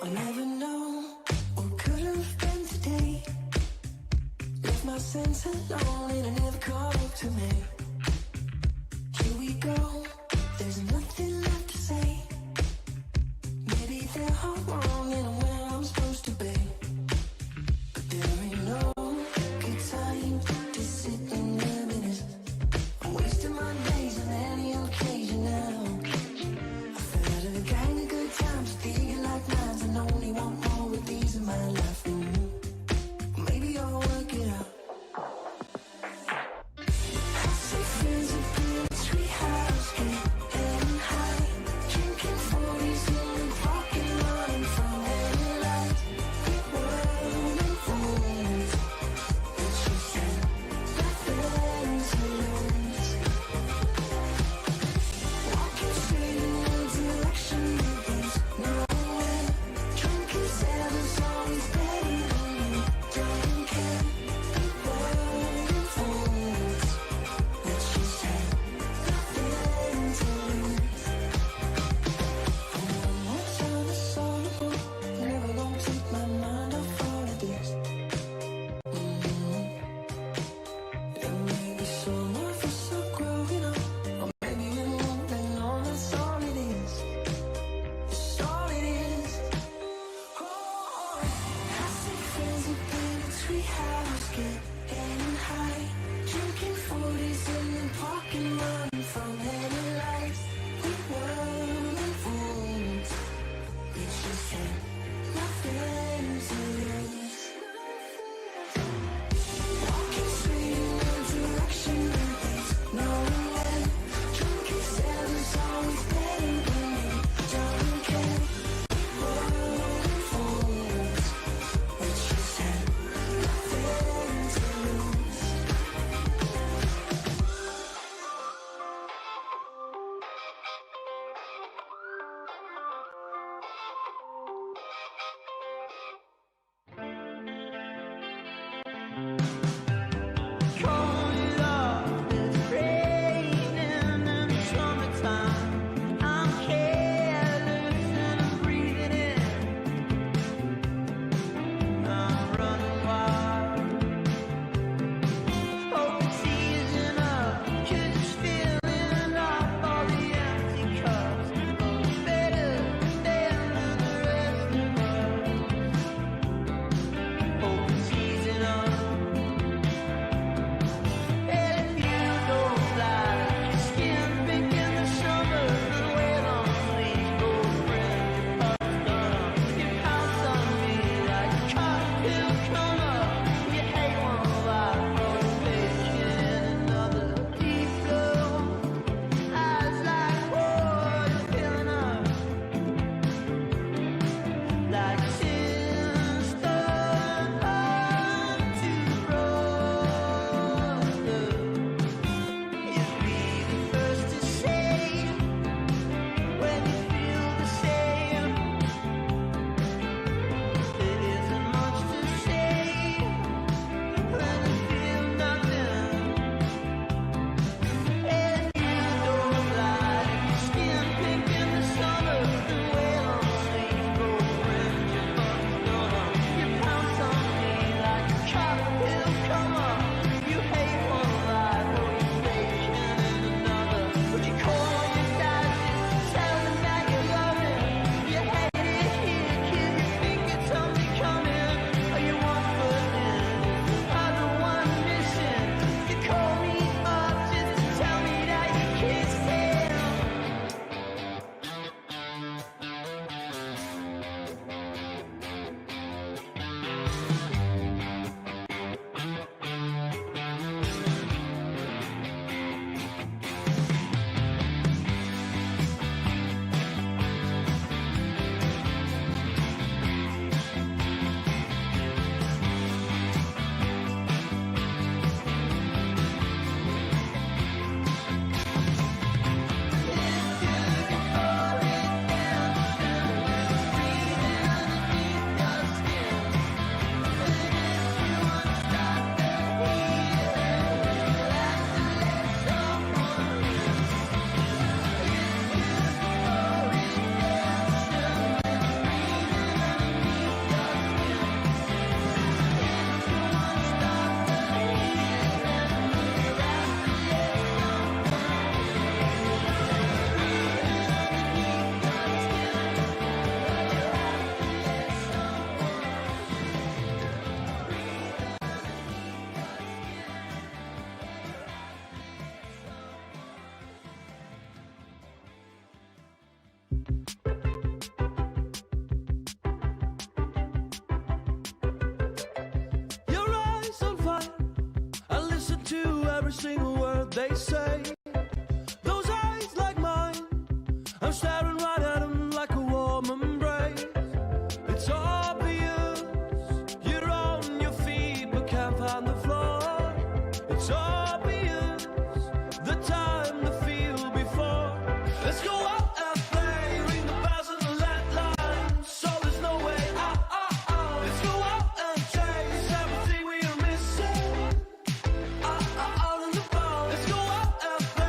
I'll never know what could have been today. Left my sense alone and it never caught up to me. Here we go, there's nothing left to say. Maybe they're all wrong and I'm where I'm supposed to be. But there ain't no good time to sit and reminisce. I'm wasting my days on any occasion now. I've had a gang of good times, thinking like nines, and only want more of these in my life. Maybe I'll work it out. I see every single word they say. Those eyes like mine, I'm staring right at them like a warm embrace. It's obvious you're on your feet but can't find the floor. It's obvious the time to feel before. Let's go out and play, ring the bells and the landline, so there's no way out. Let's go out and chase everything we are missing. Out in the boat. Let's go out and play.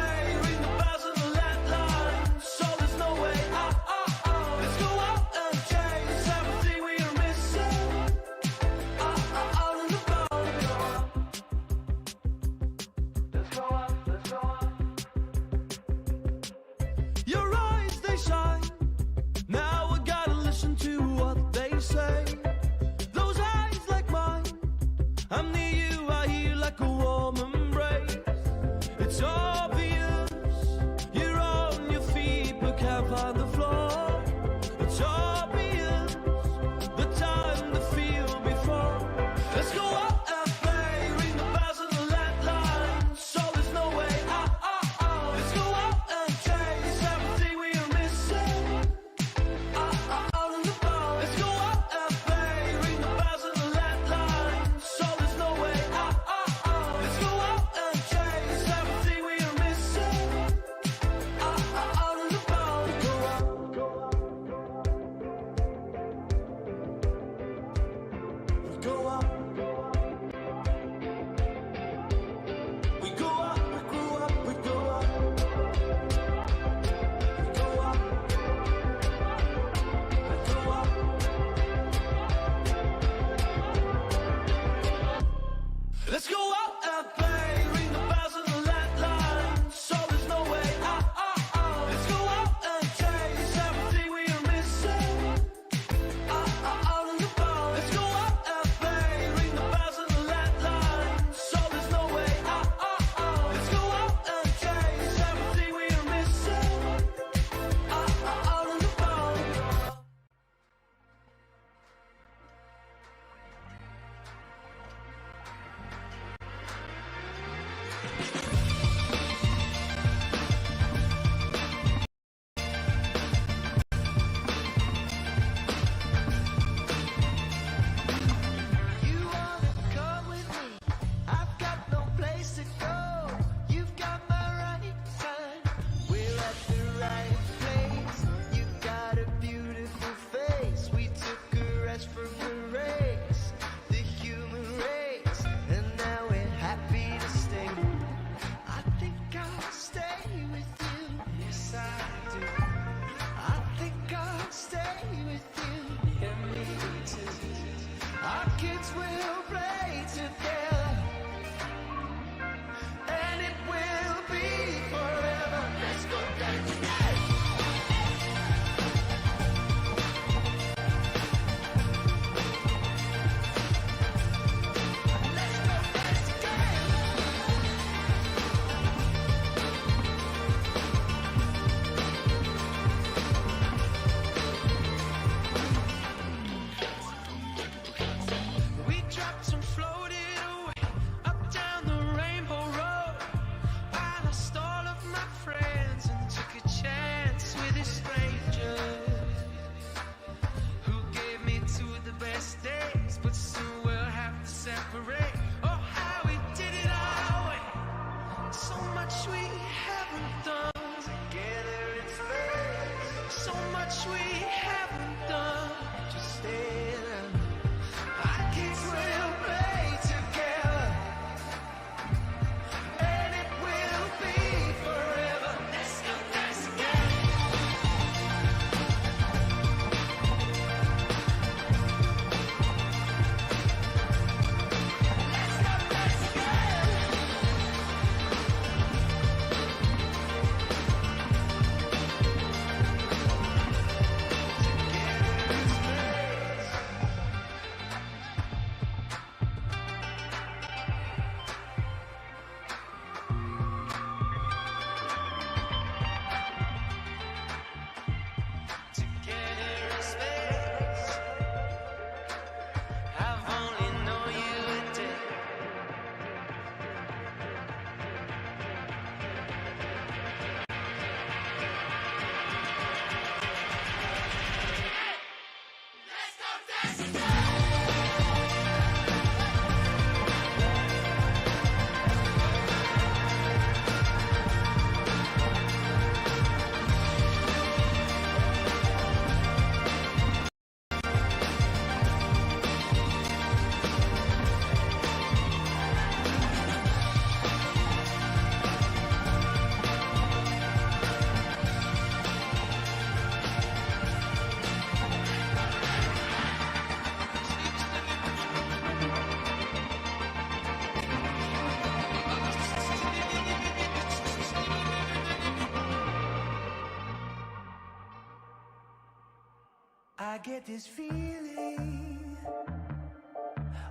I get this feeling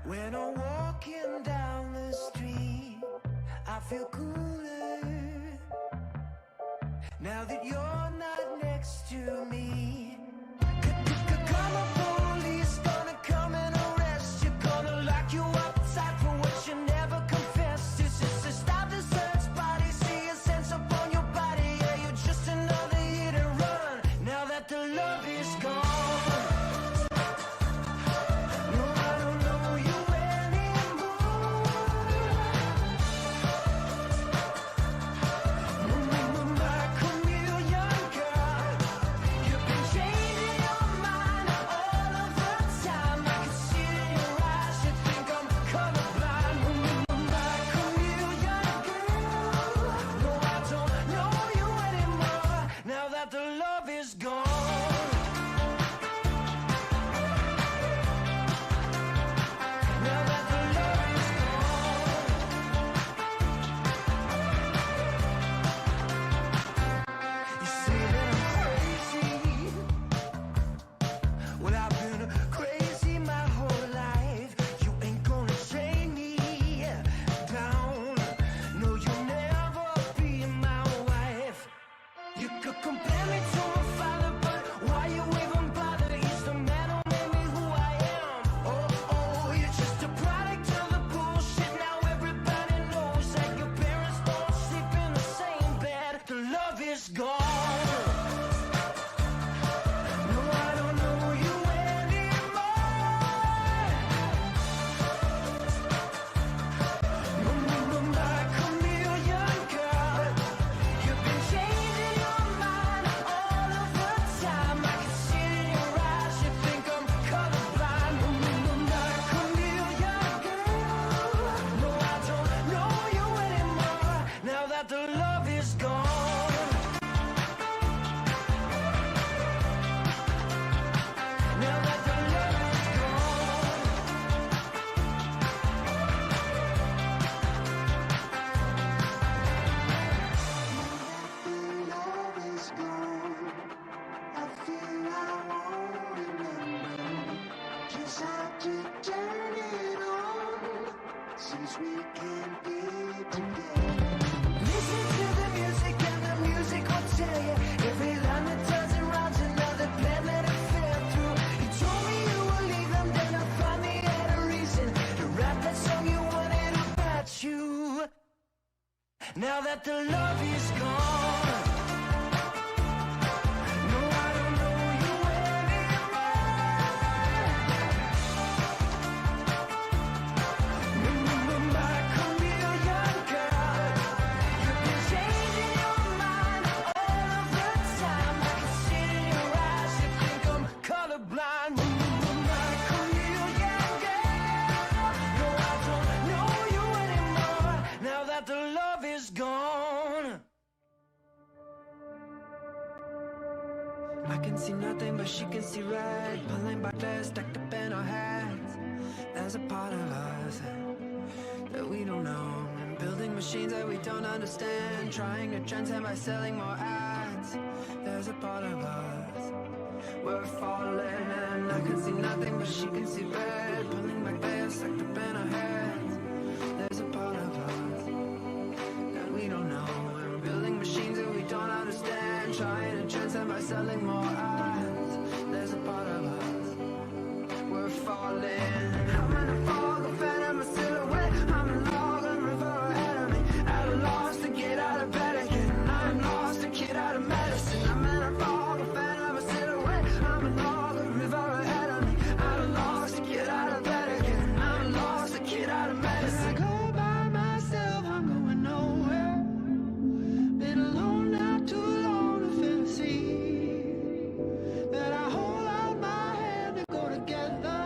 when I'm walking down the street. I feel cooler now that you're not next to me. Come on, police, gonna come and arrest you, gonna lock you outside for what you never confessed. It's just to stop the search body, see a sense upon your body. Yeah, you're just another hit and run. Now that the love is gone. Now that the love is gone, no, I don't know you anymore. My chameleon girl, you've been changing your mind all of the time. I can see it in your eyes, you think I'm colorblind. My chameleon girl, no, I don't know you anymore. Now that the love is gone. I can see nothing but she can see red. Pulling back legs stacked up in our heads. There's a part of us that we don't know, and building machines that we don't understand, trying to transcend by selling more ads. There's a part of us, we're falling, and I can see nothing but she can see red. Pulling back legs stacked up in our heads. There's a part of us that we don't know, and we're building machines that we don't understand, trying to transcend by selling more ads. There's a part of us, we're falling. I'm in a fog of phantom, a silhouette. I'm in log, a river ahead of me. At a loss to get out of bed again. I'm lost, a kid out of medicine. I'm in a fog of phantom, a silhouette. I'm in log, a river ahead of me. At a loss to get out of bed again. I'm lost, a kid out of medicine. I go by myself, I'm going nowhere. Been alone now too long to feel the sea that I hold out my hand to go together.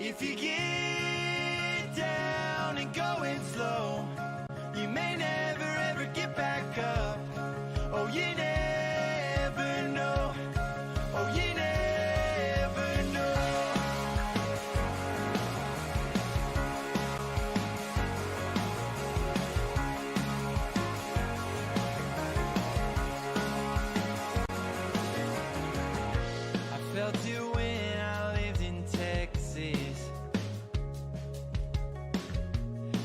If you get down and going slow, you may never ever get back up. Oh, you never know. Oh, you never know. I felt it when I lived in Texas.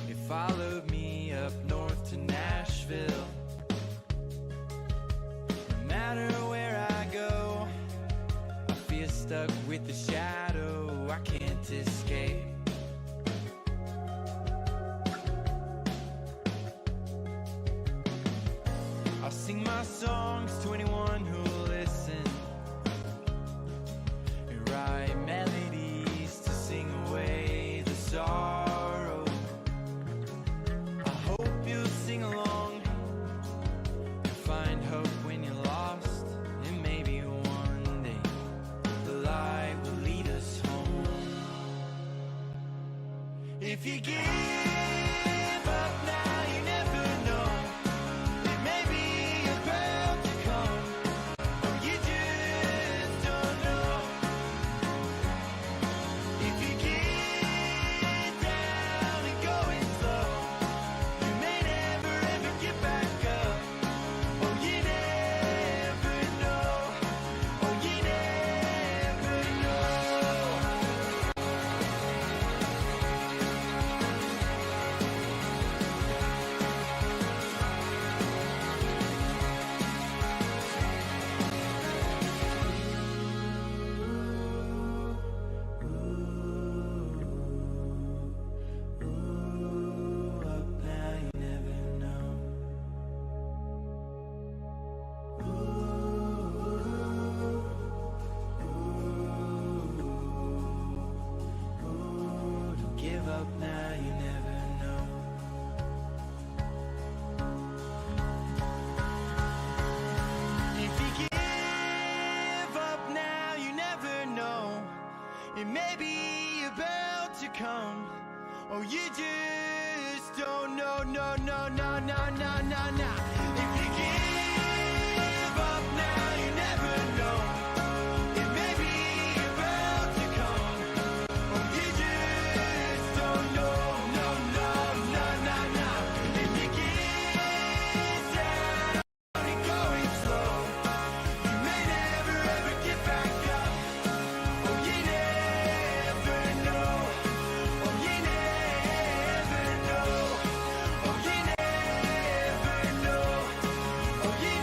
It followed me up north to Nashville. No matter where I go, I feel stuck with the shadow I can't escape. I'll sing my songs to anyone who'll listen, and write melodies to sing away the sorrow. I hope you'll sing along and find hope when you're lost, and maybe one day the light will lead us home. If you give up now, you never know. It may be about to come, or you just don't know. If you get down and going slow, you may never ever get back up. Oh, you never know. Oh, you never know. Ooh, up now you never know. Ooh, don't give up now, you never know. If you give up now, you never know. It may be about to come. Oh, you just don't know, no, no, no, no, no, no, no. If you give up now, you never know. It may be about to come. Oh, you just don't know, no, no, no, no, no. If you get down and going slow, you may never ever get back up. Oh, you never know. Oh, you never know. Oh, you never know. Oh, you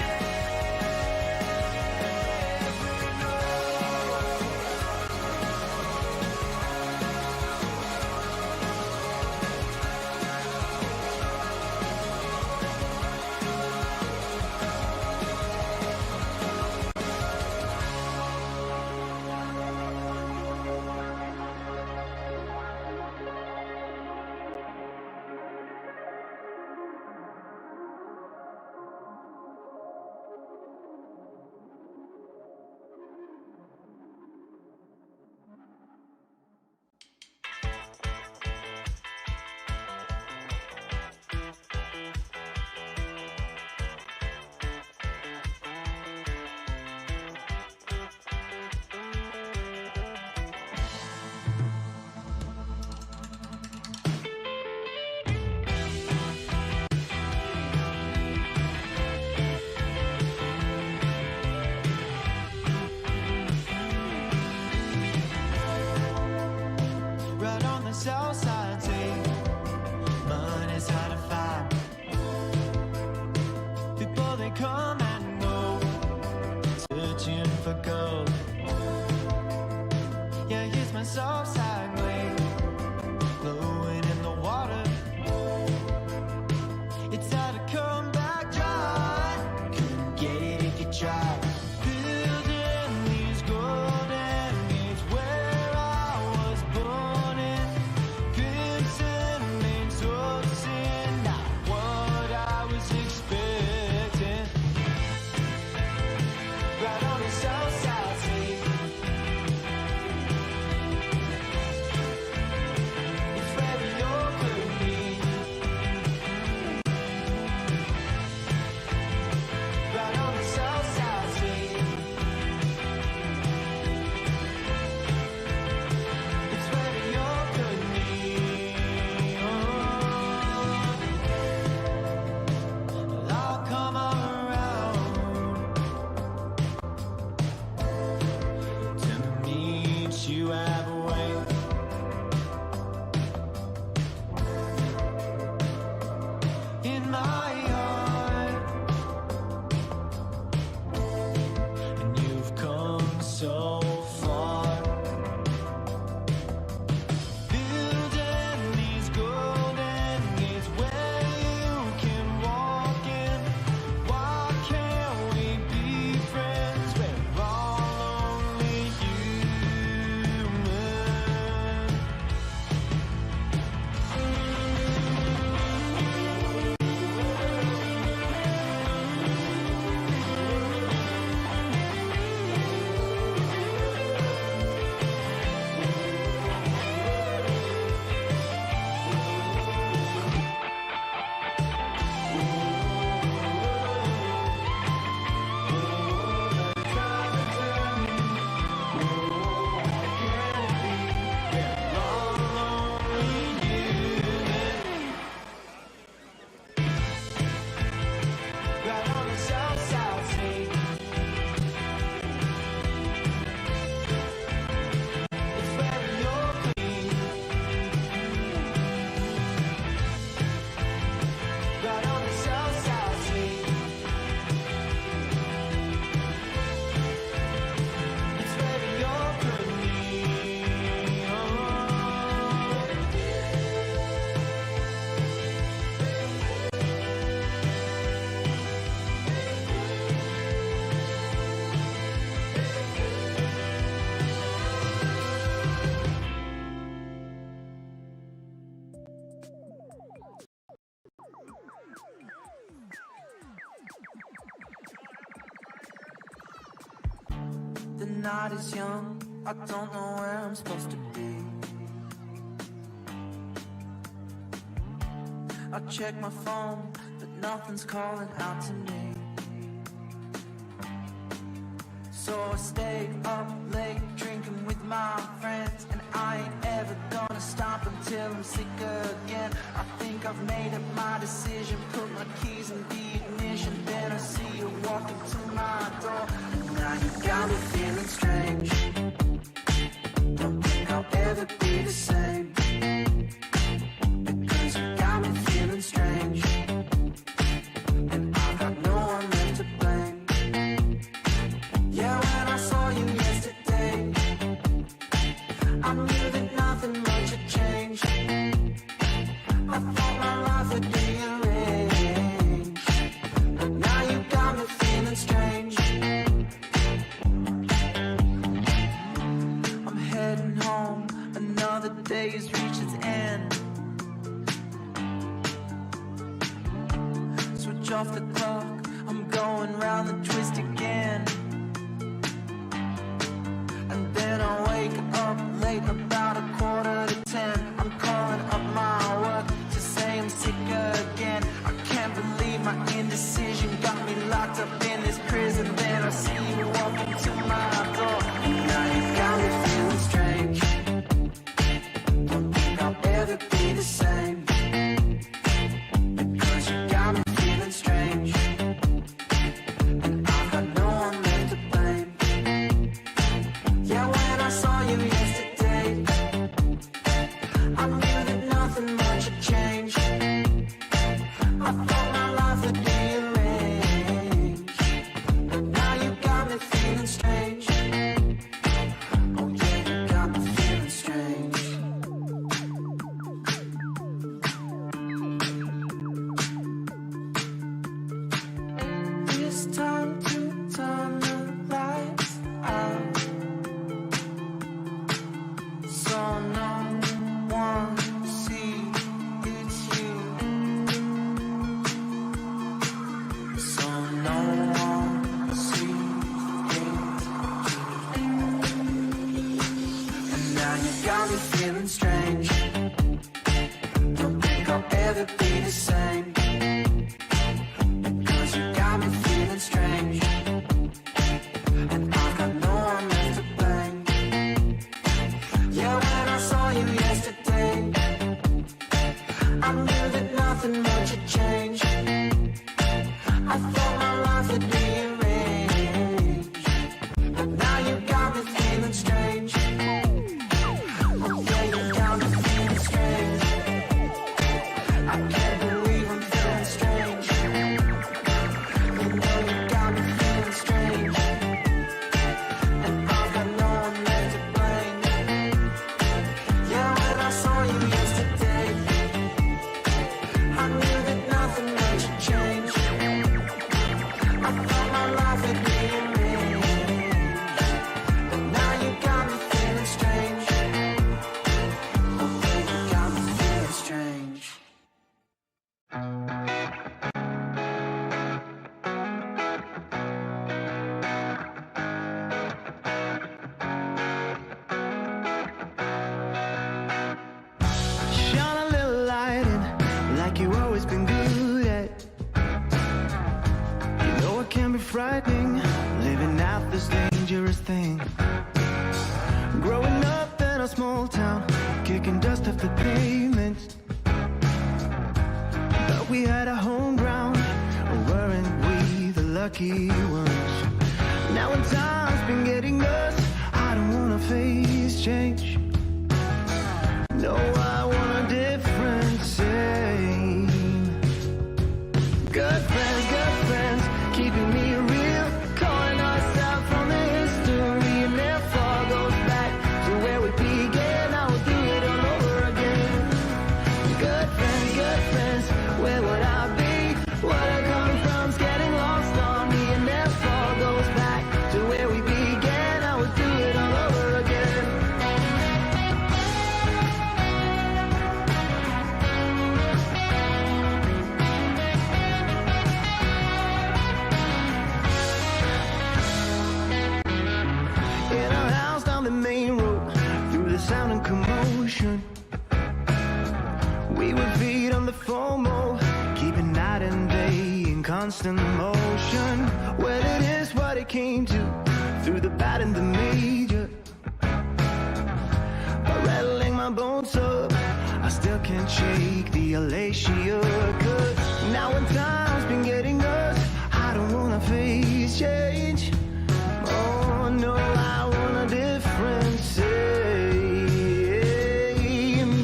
right on the south side, say money's hard to find. People they come and go, searching for gold. Yeah, here's my south side way, blowing in the water. It's hard to come back dry. Couldn't get it if you tried. Building these golden gates where I was born in. Vincent made so sin, not what I was expecting. Right on the south side, see. night is young, I don't know where I'm supposed to be. I check my phone, but nothing's calling out to me. So I stayed up late drinking with my friends, and I ain't ever gonna stop until I'm sick again. I think I've made up my decision, put my keys in the ignition, then I see you walking to my door, and now you got me feeling strange. Don't think I'll ever be the same, because you got me feeling strange, and I've got no one left to blame. Yeah, when I saw you yesterday, I knew that nothing much had changed. I thought my life would be arranged, but now you got me feeling strange. I'm heading home, another day has reached its end. Switch off the clock, I'm going round the twist again. And then I wake up late, about 9:45. I'm calling up my work to say I'm sick again. I can't believe my indecision got me locked up in this prison. Then I see you walking to my door, and now you got me feeling strange. Don't think I'll ever be the same, because you got me feeling strange, and I've got no one left to blame. Yeah, when I saw you yesterday, I knew that nothing much had changed. I thought my life would be arranged, but now you got me feeling strange. Oh yeah, you got me feeling strange. It's time to turn the lights out, so no one sees it's you. So no one sees it's you. And now you got me feeling strange. Don't think I'll ever be the same, because you got me feeling strange, and I've got no one left to blame. Yeah, when I saw you yesterday, I knew that nothing much had changed. I thought my life would be arranged, but now you got me feeling strange. Oh yeah, you got me feeling strange. I can't believe I'm feeling strange. You know you got me feeling strange, and I've got no one left to blame. Yeah, when I saw you yesterday, I knew that nothing much had changed. I thought my life would be arranged, but now you got me feeling strange. Oh yeah, you got me feeling strange. Shine a little light in, like you've always been good at. You know it can be frightening, living out this dangerous thing. Growing up in a small town, kicking dust off the pavement. But we had a home ground, weren't we the lucky ones? Now when time's been getting us, I don't wanna face change. No, I want a different same. Good friends, keeping me real, calling us out from the history, and if all goes back to where we began, I will do it all over again. Good friends, where would I be? What I come from's getting lost on me, and if all goes back to where we began, I would do it all over again. commotion. We would feed on the FOMO, keeping night and day in constant motion. Well, it is what it came to, through the bad and the major. By rattling my bones up, I still can't shake the elation. 'Cause now when time's been getting us, I don't wanna face change. Oh no, I want a different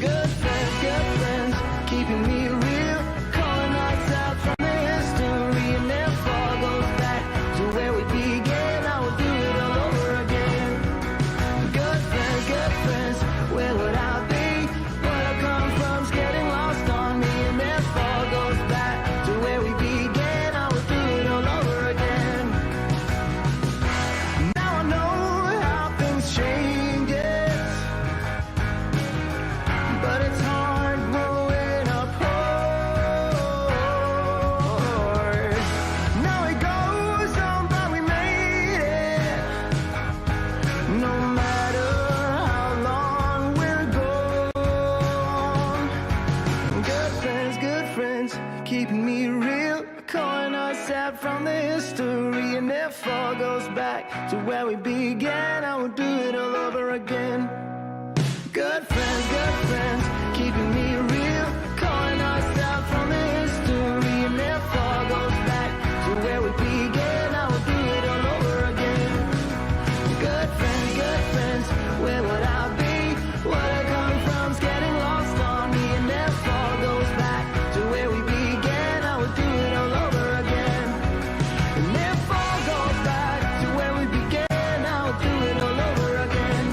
good friends, keeping me real, calling us out from the history, and never goes back to where we began. I will do it all over again. Good friends, where would I be? Where I come from's getting lost on me, and never goes back to where we began. I will do it all over again. Now I know how things change, yes, but it's hard growing apart. Now it goes on, but we made it. No matter how long we're gone. Good friends, keeping me real, calling us out from the history, and never goes back to where we began. I will do it all over again. Good friends, keeping me real, calling us out from the history, and never goes back to where we began. I will do it all over again. Good friends, where would I be? What I come from's getting lost on me, and never goes back to where we began. I will do it all over again. And never goes back to where we began. I will do it all over again.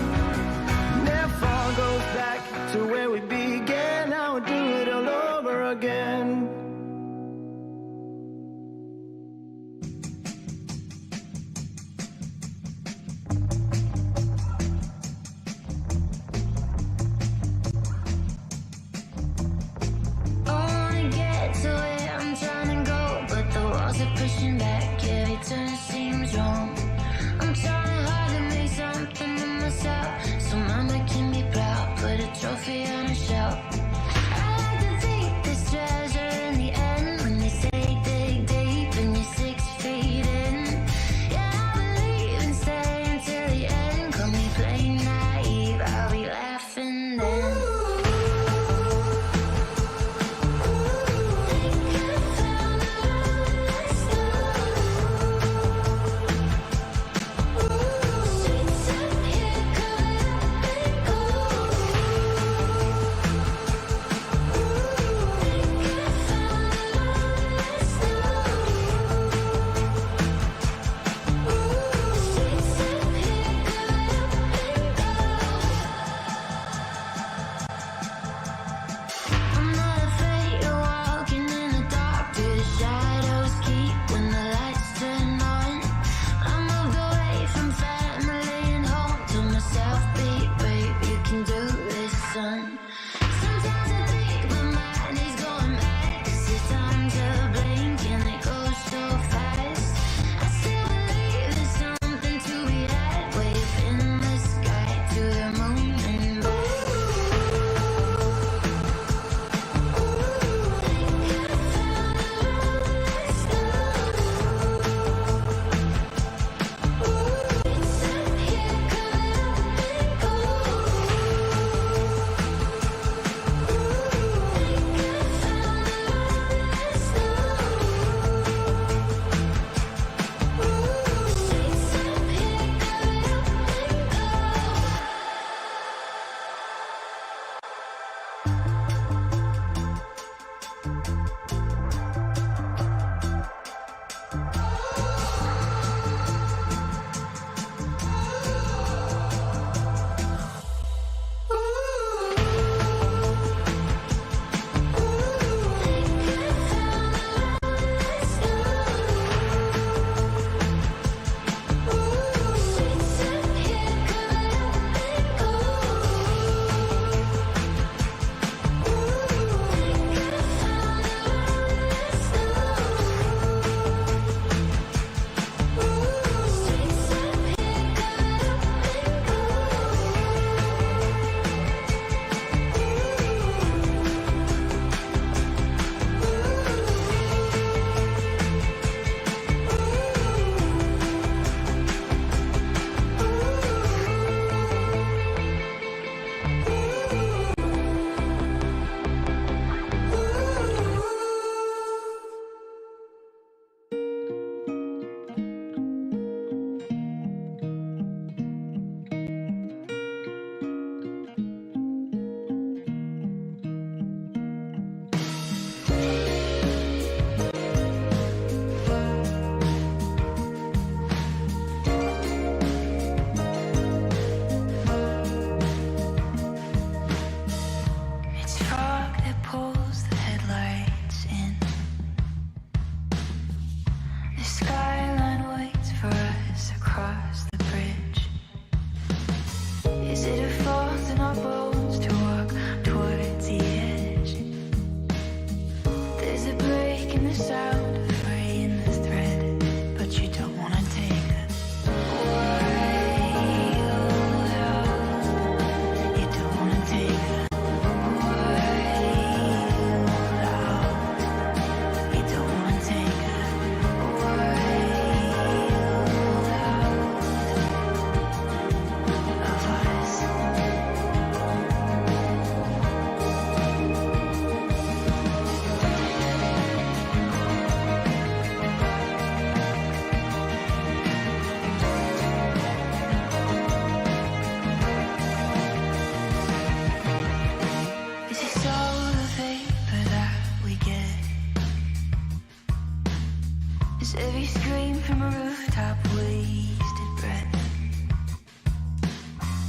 from a rooftop, wasted breath.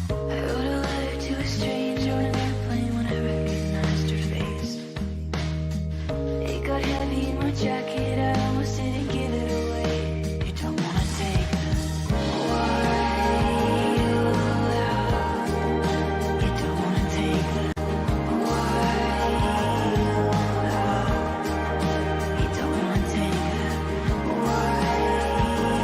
I wrote a letter to a stranger on an airplane when I recognized her face. It got heavy in my jacket, I almost didn't give it away. You don't wanna take the wild out. You don't wanna take the wild out. You don't wanna take the wild out.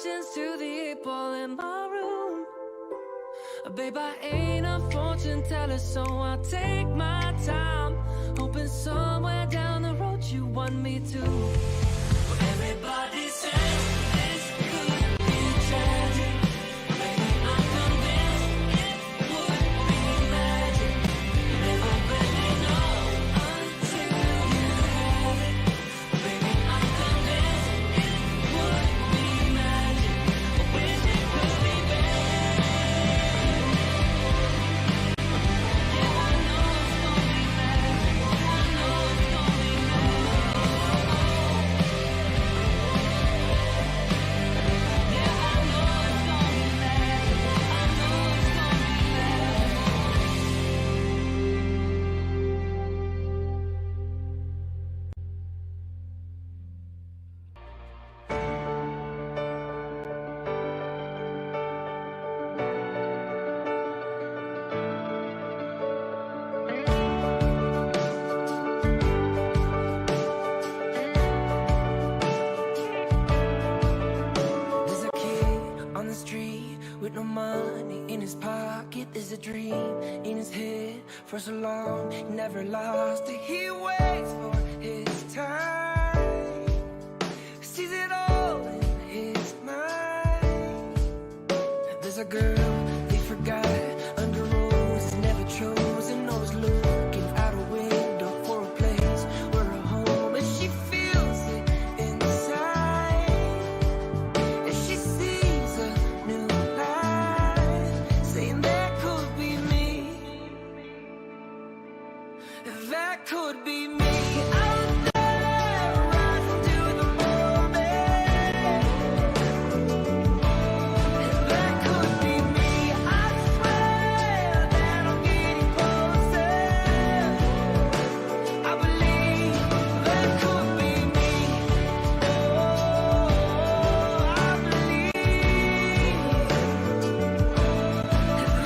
directions to the 8 ball in my room. Babe, I ain't a fortune teller, so I'll take my time, hoping somewhere down the road you want me to. Everybody says this could be tragic. Baby, I'm convinced it would be magic. Never really know until you have it. Baby, I'm convinced it would be magic. I wish it could be better. Yeah, I know it's gonna be magic. I know it's gonna be magic. Yeah, I know it's gonna be magic. I know it's gonna be magic. There's a kid on the street with no money in his pocket. There's a dream in his head for so long, he never lost it. He waits for his time, sees it all in his mind. There's a girl they forgot under roses, never chosen, always looking out a window for a place where a home, and she feels it inside. And she sees a new light, saying that could be me. That could be me. Out there, rising to the moment. And that could be me. I swear that I'm getting closer. I believe that could be me. Oh, I believe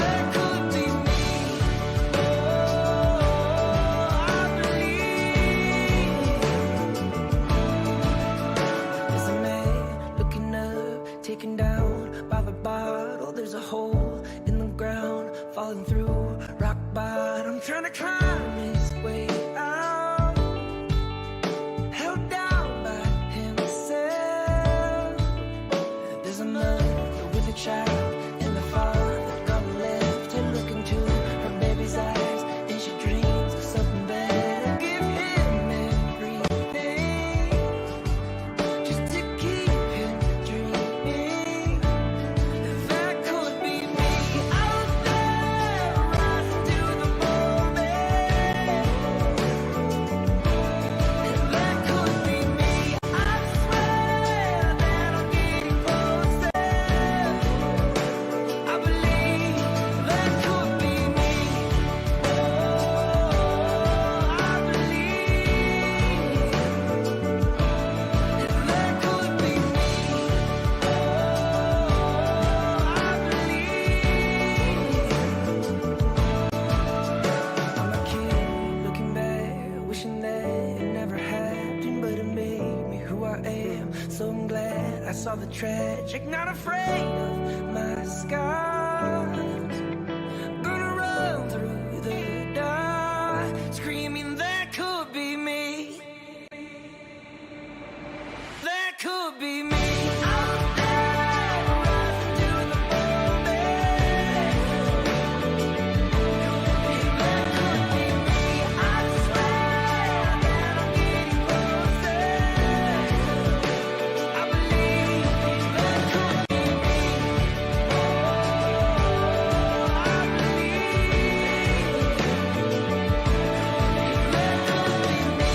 that could be me. I believe. There's a man looking up, taken down by the bottle. There's a hole in the ground, falling through rock bottom, trying to climb his way out, held down by himself. There's a mother with a child, and the father gone left her, looking to her baby's eyes, and she dreams of something better. Give him everything, just to keep him dreaming. That could be me. Out there, rising to the moment. And that could be me. I swear that I'm getting closer. I believe that could be me. Oh, I believe that could be me. I'm a kid looking back, wishing that it never happened, but it made me who I am. So I'm glad I saw the tragic, not afraid of my scars. Gonna run through the dark, screaming that could be me. That could be me. Out there, rising to the moment. That could be me. I swear that I'm getting closer. I believe that could be me. Oh, I believe that could be me.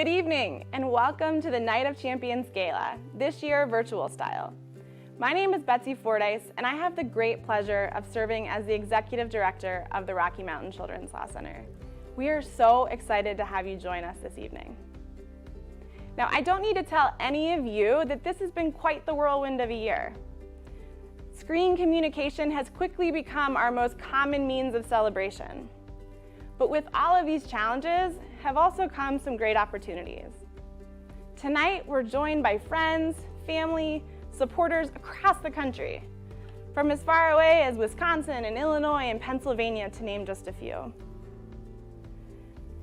Good evening and welcome to the Night of Champions Gala, this year virtual style. My name is Betsy Fordyce and I have the great pleasure of serving as the Executive Director of the Rocky Mountain Children's Law Center. We are so excited to have you join us this evening. Now, I don't need to tell any of you that this has been quite the whirlwind of a year. Screen communication has quickly become our most common means of celebration. But with all of these challenges have also come some great opportunities. Tonight, we're joined by friends, family, supporters across the country, from as far away as Wisconsin and Illinois and Pennsylvania, to name just a few.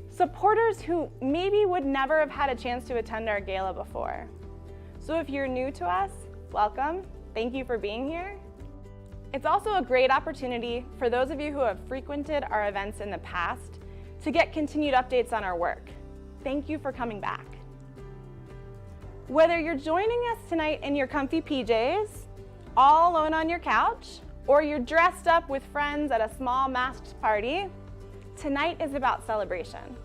Supporters who maybe would never have had a chance to attend our gala before. So if you're new to us, welcome. Thank you for being here. It's also a great opportunity for those of you who have frequented our events in the past to get continued updates on our work. Thank you for coming back. Whether you're joining us tonight in your comfy PJs, all alone on your couch, or you're dressed up with friends at a small masked party, tonight is about celebration.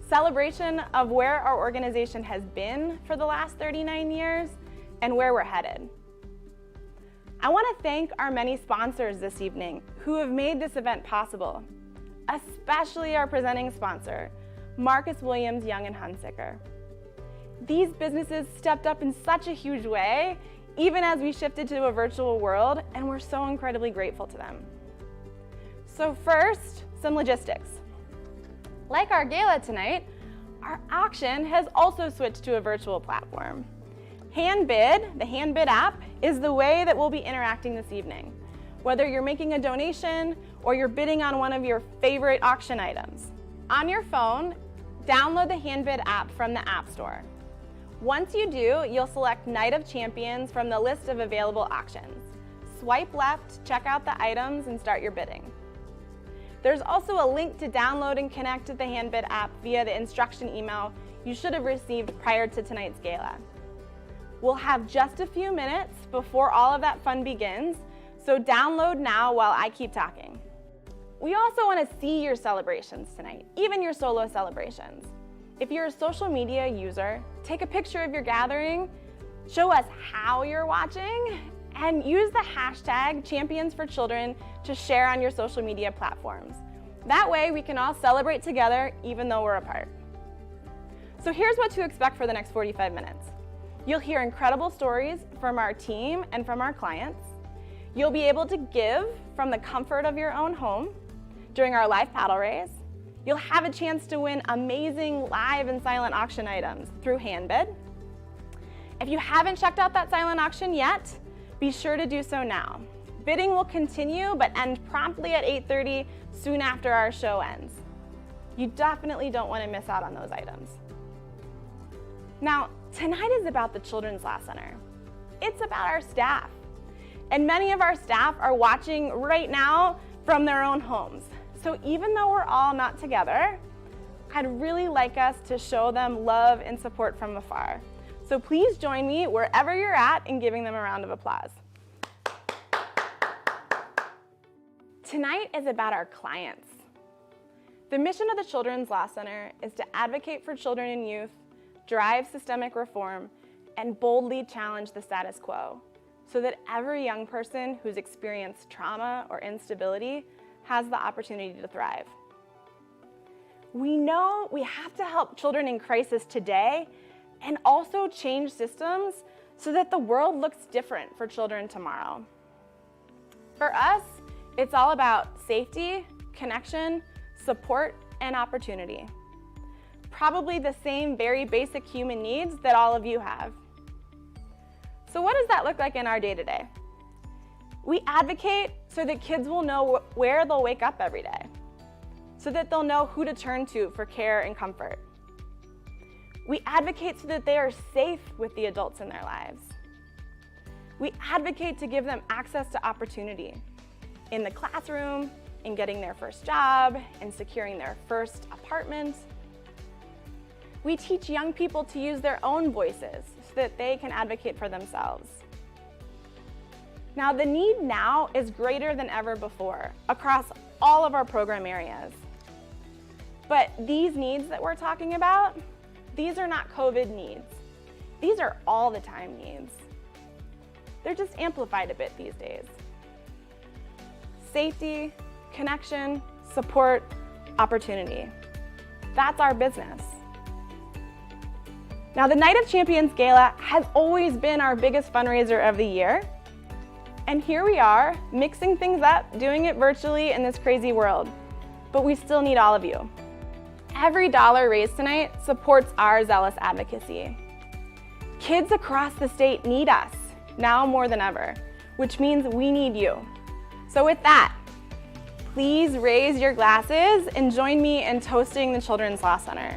Celebration of where our organization has been for the last 39 years and where we're headed. I want to thank our many sponsors this evening who have made this event possible, especially our presenting sponsor, Marcus Williams Young & Hunsicker. These businesses stepped up in such a huge way, even as we shifted to a virtual world, and we're so incredibly grateful to them. So first, some logistics. Like our gala tonight, our auction has also switched to a virtual platform. HandBid, the HandBid app, is the way that we'll be interacting this evening. Whether you're making a donation or you're bidding on one of your favorite auction items. On your phone, download the HandBid app from the App Store. Once you do, you'll select Night of Champions from the list of available auctions. Swipe left, check out the items, and start your bidding. There's also a link to download and connect to the HandBid app via the instruction email you should have received prior to tonight's gala. We'll have just a few minutes before all of that fun begins, so download now while I keep talking. We also want to see your celebrations tonight, even your solo celebrations. If you're a social media user, take a picture of your gathering, show us how you're watching, and use the hashtag #ChampionsForChildren to share on your social media platforms. That way we can all celebrate together even though we're apart. So here's what to expect for the next 45 minutes. You'll hear incredible stories from our team and from our clients. You'll be able to give from the comfort of your own home during our live paddle race. You'll have a chance to win amazing live and silent auction items through HandBid. If you haven't checked out that silent auction yet, be sure to do so now. Bidding will continue but end promptly at 8:30 soon after our show ends. You definitely don't want to miss out on those items. Now, tonight is about the Children's Law Center. It's about our staff. And many of our staff are watching right now from their own homes. So even though we're all not together, I'd really like us to show them love and support from afar. So please join me wherever you're at in giving them a round of applause. Tonight is about our clients. The mission of the Children's Law Center is to advocate for children and youth, drive systemic reform, and boldly challenge the status quo so that every young person who's experienced trauma or instability has the opportunity to thrive. We know we have to help children in crisis today and also change systems so that the world looks different for children tomorrow. For us, it's all about safety, connection, support, and opportunity. Probably the same very basic human needs that all of you have. So what does that look like in our day-to-day? We advocate so that kids will know where they'll wake up every day, so that they'll know who to turn to for care and comfort. We advocate so that they are safe with the adults in their lives. We advocate to give them access to opportunity in the classroom, in getting their first job, in securing their first apartment. We teach young people to use their own voices so that they can advocate for themselves. Now, the need now is greater than ever before across all of our program areas. But these needs that we're talking about, these are not COVID needs. These are all the time needs. They're just amplified a bit these days. Safety, connection, support, opportunity. That's our business. Now, the Night of Champions Gala has always been our biggest fundraiser of the year. And here we are, mixing things up, doing it virtually in this crazy world. But we still need all of you. Every dollar raised tonight supports our zealous advocacy. Kids across the state need us, now more than ever, which means we need you. So with that, please raise your glasses and join me in toasting the Children's Law Center.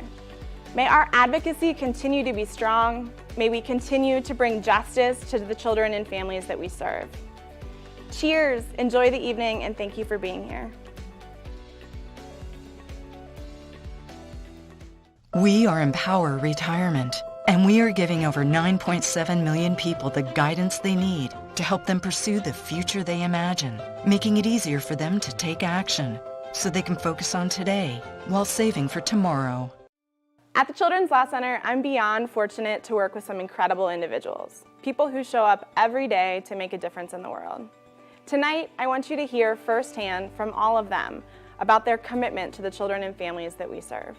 May our advocacy continue to be strong. May we continue to bring justice to the children and families that we serve. Cheers, enjoy the evening, and thank you for being here. We are Empower Retirement, and we are giving over 9.7 million people the guidance they need to help them pursue the future they imagine, making it easier for them to take action so they can focus on today while saving for tomorrow. At the Children's Law Center, I'm beyond fortunate to work with some incredible individuals, people who show up every day to make a difference in the world. Tonight, I want you to hear firsthand from all of them about their commitment to the children and families that we serve.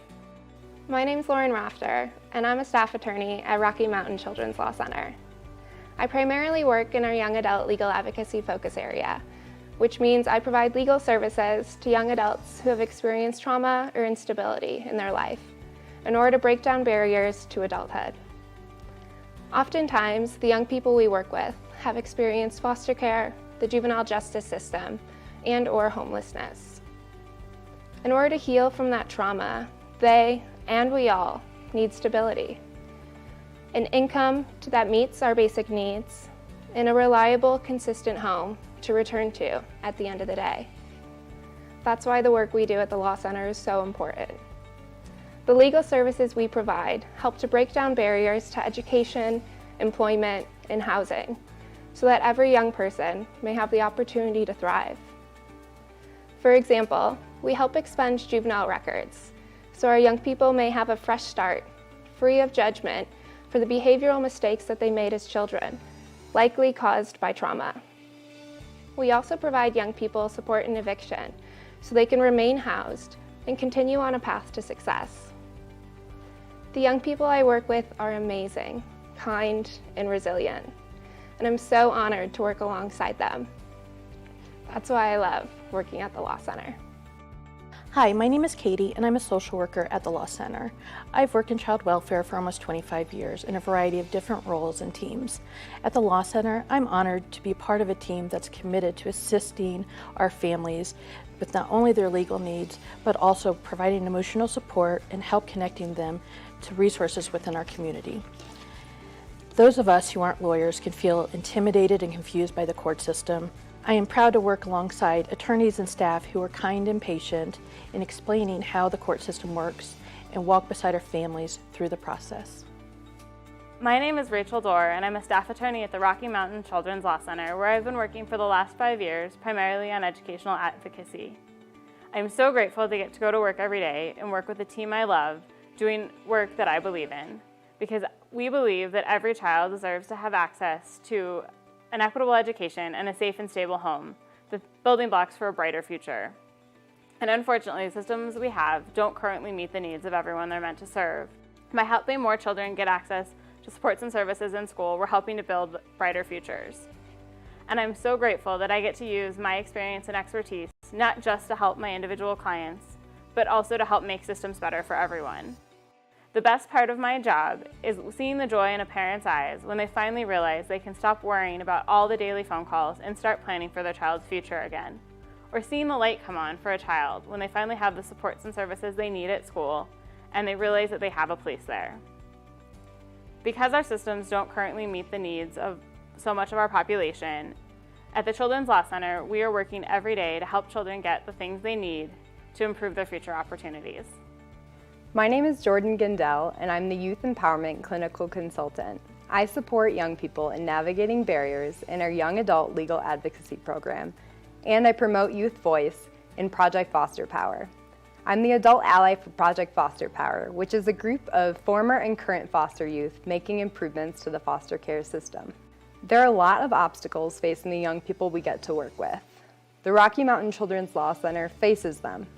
My name's Lauren Rafter, and I'm a staff attorney at Rocky Mountain Children's Law Center. I primarily work in our young adult legal advocacy focus area, which means I provide legal services to young adults who have experienced trauma or instability in their life in order to break down barriers to adulthood. Oftentimes, the young people we work with have experienced foster care, the juvenile justice system, and/or homelessness. In order to heal from that trauma, they, and we all, need stability. An income that meets our basic needs, and a reliable, consistent home to return to at the end of the day. That's why the work we do at the Law Center is so important. The legal services we provide help to break down barriers to education, employment, and housing, so that every young person may have the opportunity to thrive. For example, we help expunge juvenile records, so our young people may have a fresh start, free of judgment for the behavioral mistakes that they made as children, likely caused by trauma. We also provide young people support in eviction, so they can remain housed and continue on a path to success. The young people I work with are amazing, kind, and resilient, and I'm so honored to work alongside them. That's why I love working at the Law Center. Hi, my name is Katie, and I'm a social worker at the Law Center. I've worked in child welfare for almost 25 years in a variety of different roles and teams. At the Law Center, I'm honored to be part of a team that's committed to assisting our families with not only their legal needs, but also providing emotional support and help connecting them to resources within our community. Those of us who aren't lawyers can feel intimidated and confused by the court system. I am proud to work alongside attorneys and staff who are kind and patient in explaining how the court system works and walk beside our families through the process. My name is Rachel Dorr, and I'm a staff attorney at the Rocky Mountain Children's Law Center, where I've been working for the last 5 years, primarily on educational advocacy. I'm so grateful to get to go to work every day and work with a team I love, doing work that I believe in, because we believe that every child deserves to have access to an equitable education and a safe and stable home, the building blocks for a brighter future. And unfortunately, the systems we have don't currently meet the needs of everyone they're meant to serve. By helping more children get access to supports and services in school, we're helping to build brighter futures. And I'm so grateful that I get to use my experience and expertise, not just to help my individual clients, but also to help make systems better for everyone. The best part of my job is seeing the joy in a parent's eyes when they finally realize they can stop worrying about all the daily phone calls and start planning for their child's future again. Or seeing the light come on for a child when they finally have the supports and services they need at school and they realize that they have a place there. Because our systems don't currently meet the needs of so much of our population, at the Children's Law Center, we are working every day to help children get the things they need to improve their future opportunities. My name is Jordan Gindell, and I'm the Youth Empowerment Clinical Consultant. I support young people in navigating barriers in our Young Adult Legal Advocacy Program, and I promote youth voice in Project Foster Power. I'm the adult ally for Project Foster Power, which is a group of former and current foster youth making improvements to the foster care system. There are a lot of obstacles facing the young people we get to work with. The Rocky Mountain Children's Law Center faces them.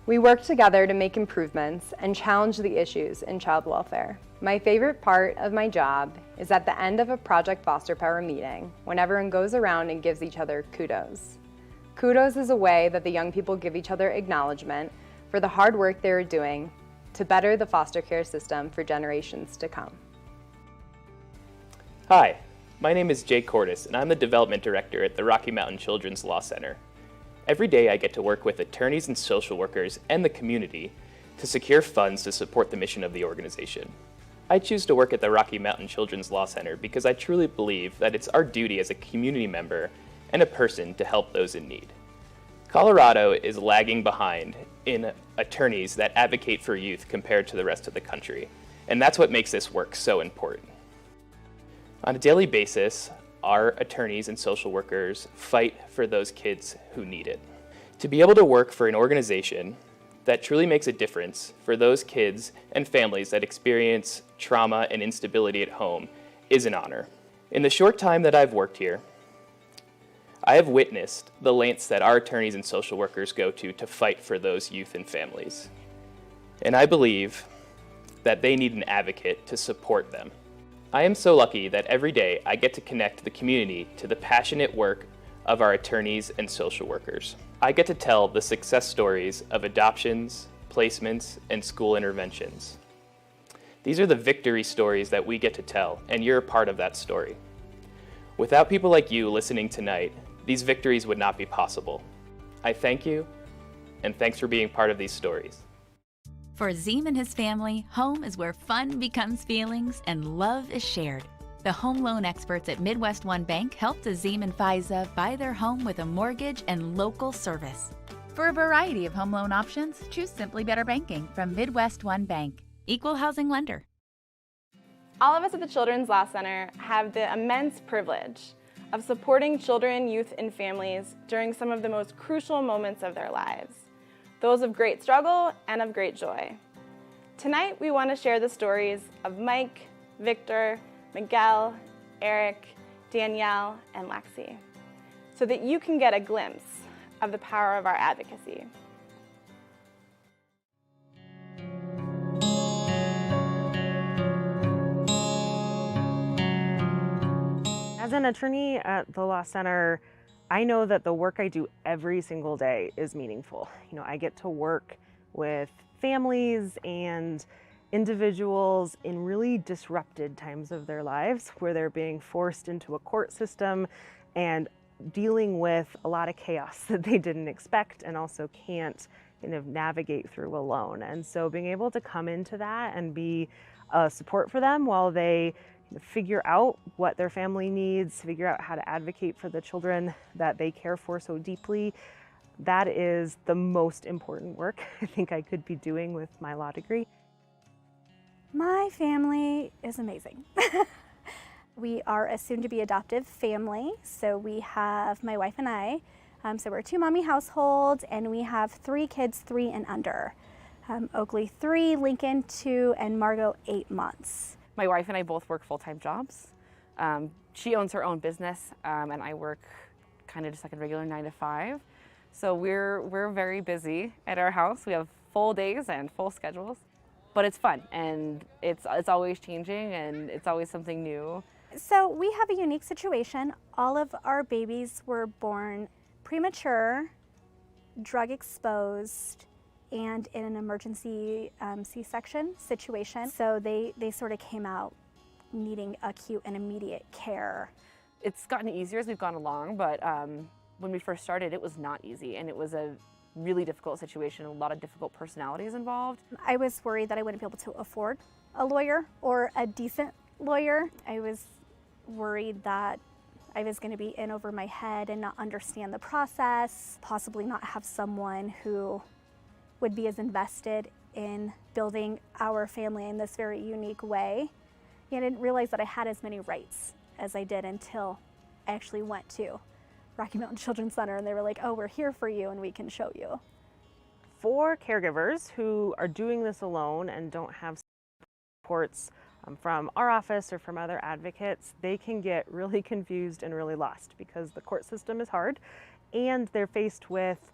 We work together to make improvements and challenge the issues in child welfare. My favorite part of my job is at the end of a Project Foster Power meeting, when everyone goes around and gives each other kudos. Kudos is a way that the young people give each other acknowledgement for the hard work they are doing to better the foster care system for generations to come. Hi, my name is Jay Cordes, and I'm the Development Director at the Rocky Mountain Children's Law Center. Every day I get to work with attorneys and social workers and the community to secure funds to support the mission of the organization. I choose to work at the Rocky Mountain Children's Law Center because I truly believe that it's our duty as a community member and a person to help those in need. Colorado is lagging behind in attorneys that advocate for youth compared to the rest of the country, and that's what makes this work so important. On a daily basis, our attorneys and social workers fight for those kids who need it. To be able to work for an organization that truly makes a difference for those kids and families that experience trauma and instability at home is an honor. In the short time that I've worked here, I have witnessed the lengths that our attorneys and social workers go to fight for those youth and families. And I believe that they need an advocate to support them. I am so lucky that every day I get to connect the community to the passionate work of our attorneys and social workers. I get to tell the success stories of adoptions, placements, and school interventions. These are the victory stories that we get to tell, and you're a part of that story. Without people like you listening tonight, these victories would not be possible. I thank you, and thanks for being part of these stories. For Zeem and his family, home is where fun becomes feelings and love is shared. The home loan experts at Midwest One Bank helped Zeem and Faiza buy their home with a mortgage and local service. For a variety of home loan options, choose Simply Better Banking from Midwest One Bank. Equal housing lender. All of us at the Children's Law Center have the immense privilege of supporting children, youth, and families during some of the most crucial moments of their lives, those of great struggle and of great joy. Tonight, we want to share the stories of Mike, Victor, Miguel, Eric, Danielle, and Lexi, so that you can get a glimpse of the power of our advocacy. As an attorney at the Law Center, I know that the work I do every single day is meaningful. I get to work with families and individuals in really disrupted times of their lives where they're being forced into a court system and dealing with a lot of chaos that they didn't expect and also can't navigate through alone. And so being able to come into that and be a support for them while they figure out what their family needs, figure out how to advocate for the children that they care for so deeply, that is the most important work I think I could be doing with my law degree. My family is amazing. We are a soon-to-be adoptive family, so we have my wife and I. So we're a two-mommy household, and we have 3 kids, 3 and under. Oakley 3, Lincoln 2, and Margot 8 months. My wife and I both work full-time jobs. She owns her own business, and I work kind of just like a regular 9 to 5. So we're very busy at our house. We have full days and full schedules, but it's fun and it's always changing and it's always something new. So we have a unique situation. All of our babies were born premature, drug exposed, and in an emergency C-section situation. So they sort of came out needing acute and immediate care. It's gotten easier as we've gone along, but when we first started, it was not easy, and it was a really difficult situation, a lot of difficult personalities involved. I was worried that I wouldn't be able to afford a lawyer or a decent lawyer. I was worried that I was going to be in over my head and not understand the process, possibly not have someone who would be as invested in building our family in this very unique way. And I didn't realize that I had as many rights as I did until I actually went to Rocky Mountain Children's Center and they were like, oh, we're here for you and we can show you. for caregivers who are doing this alone and don't have supports from our office or from other advocates, they can get really confused and really lost because the court system is hard and they're faced with